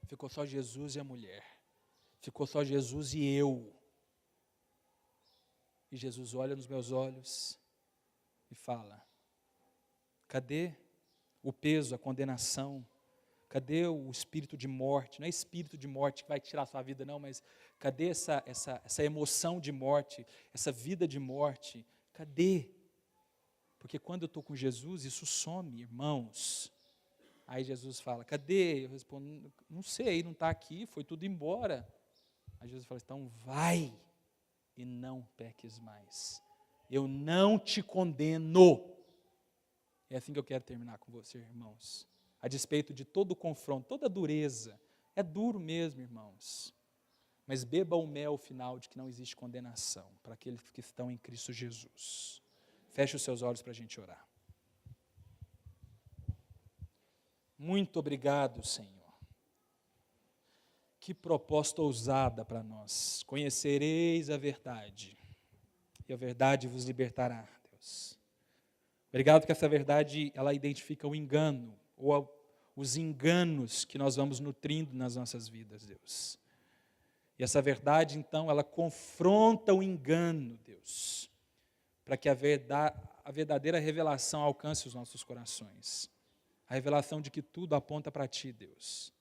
Ficou só Jesus e a mulher. Ficou só Jesus e eu. E Jesus olha nos meus olhos e fala, cadê o peso, a condenação? Cadê o espírito de morte? Não é espírito de morte que vai tirar a sua vida, não, mas cadê essa emoção de morte, essa vida de morte? Cadê? Porque quando eu estou com Jesus, isso some, irmãos. Aí Jesus fala, cadê? Eu respondo, não sei, não está aqui, foi tudo embora. Aí Jesus fala, então vai e não peques mais. Eu não te condeno. É assim que eu quero terminar com você, irmãos. a despeito de todo o confronto, toda a dureza. É duro mesmo, irmãos. Mas beba o mel final de que não existe condenação para aqueles que estão em Cristo Jesus. Feche os seus olhos para a gente orar. Muito obrigado, Senhor. Que proposta ousada para nós. Conhecereis a verdade, e a verdade vos libertará, Deus. Obrigado que essa verdade, ela identifica o engano, ou os enganos que nós vamos nutrindo nas nossas vidas, Deus. E essa verdade, então, ela confronta o engano, Deus, para que a verdadeira revelação alcance os nossos corações. A revelação de que tudo aponta para Ti, Deus.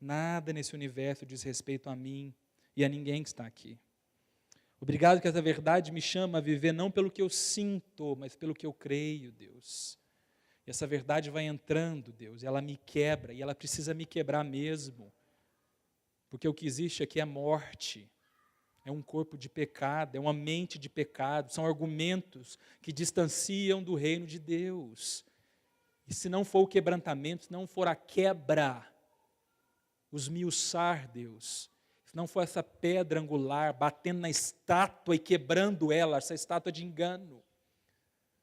Nada nesse universo diz respeito a mim e a ninguém que está aqui. Obrigado que essa verdade me chama a viver não pelo que eu sinto, mas pelo que eu creio, Deus. E essa verdade vai entrando, Deus, e ela me quebra, e ela precisa me quebrar mesmo. Porque o que existe aqui é morte, é um corpo de pecado, é uma mente de pecado, são argumentos que distanciam do reino de Deus. E se não for o quebrantamento, se não for a quebra, o esmiuçar, Deus, se não for essa pedra angular batendo na estátua e quebrando ela, essa estátua de engano,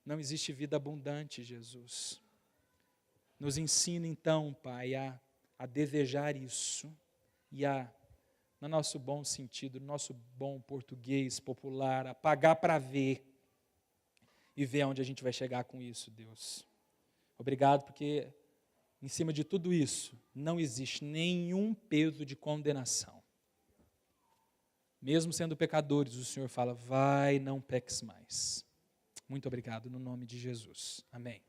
não existe vida abundante, Jesus. Nos ensina então, Pai, a desejar isso e no nosso bom sentido, no nosso bom português popular, a pagar para ver e ver aonde a gente vai chegar com isso, Deus. Obrigado, porque em cima de tudo isso, não existe nenhum peso de condenação. Mesmo sendo pecadores, o Senhor fala, vai, não peques mais. Muito obrigado, no nome de Jesus. Amém.